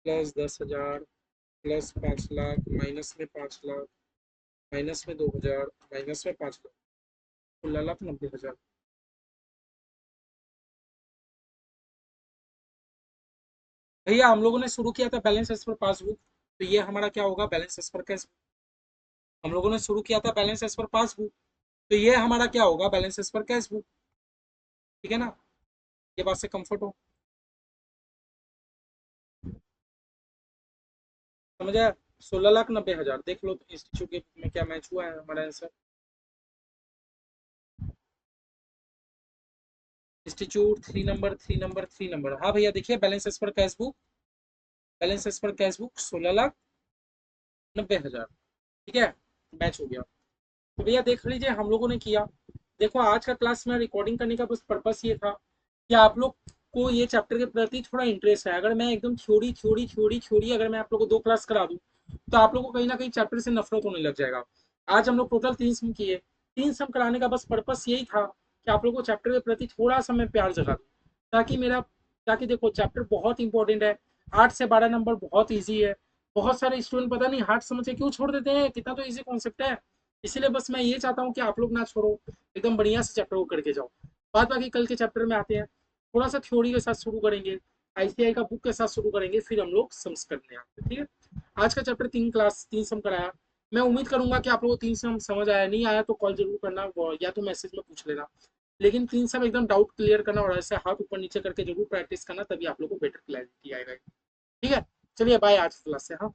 [SPEAKER 1] plus 10,000 plus 5 lakh minus में 5 लाख माइनस में 2,000 माइनस में 5 लाख, 16,90,000। भैया हम लोगों ने शुरू किया था बैलेंस एज पर पासबुक, तो ये हमारा क्या होगा, बैलेंस एज पर कैश। हम लोगों ने शुरू किया था बैलेंस एज पर पासबुक, तो ये हमारा क्या होगा, balance as per cash book. ठीक है ना, ये बात से कंफर्ट हो, समझ आया। 16,90,000 देख लो तो इंस्टीट्यूट के में क्या मैच हुआ है हमारा answer. Institute 3 number 3 number 3 number. हाँ भैया देखिए, balance as per cash book, balance as per cash book 16,90,000। ठीक है, मैच हो गया। तो भैया देख लीजिए हम लोगों ने किया। देखो आज का क्लास में रिकॉर्डिंग करने का बस पर्पस ये था कि आप लोग को ये चैप्टर के प्रति थोड़ा इंटरेस्ट है। अगर मैं एकदम थ्योरी थ्योरी थ्योरी थ्योरी अगर मैं आप लोगों को 2 क्लास करा दूं तो आप लोगों को कहीं ना कहीं चैप्टर से नफरत होने लग जाएगा। आज हम लोग टोटल 3 सम किए। 3 सम कराने का बस पर्पस यही था कि आप लोगों को चैप्टर के प्रति थोड़ा सा मैं प्यार जगा दूं, ताकि मेरा ताकि देखो चैप्टर बहुत इंपॉर्टेंट है। 8 से 12 नंबर बहुत ईजी है। बहुत सारे स्टूडेंट पता नहीं हार्ड समझ के क्यों छोड़ देते हैं, कितना तो ईजी कॉन्सेप्ट है। इसीलिए बस मैं ये चाहता हूँ कि आप लोग ना छोड़ो, एकदम बढ़िया से चैप्टर को करके जाओ। बाद बाकी कल के चैप्टर में आते हैं, थोड़ा सा थ्योरी के साथ शुरू करेंगे, आईसीआई का बुक के साथ शुरू करेंगे, फिर हम लोग सम्स करने आते हैं। ठीक है, आज का चैप्टर 3 सम कराया। मैं उम्मीद करूंगा कि आप लोगों को 3 सम समझ आया। नहीं आया तो कॉल जरूर करना या तो मैसेज में पूछ लेना। लेकिन 3 सम एकदम डाउट क्लियर करना और ऐसे हाथ ऊपर नीचे करके जरूर प्रैक्टिस करना, तभी आप लोग को बेटर क्लैरिटी आएगा। ठीक है, चलिए बाय आज क्लास से। हाँ।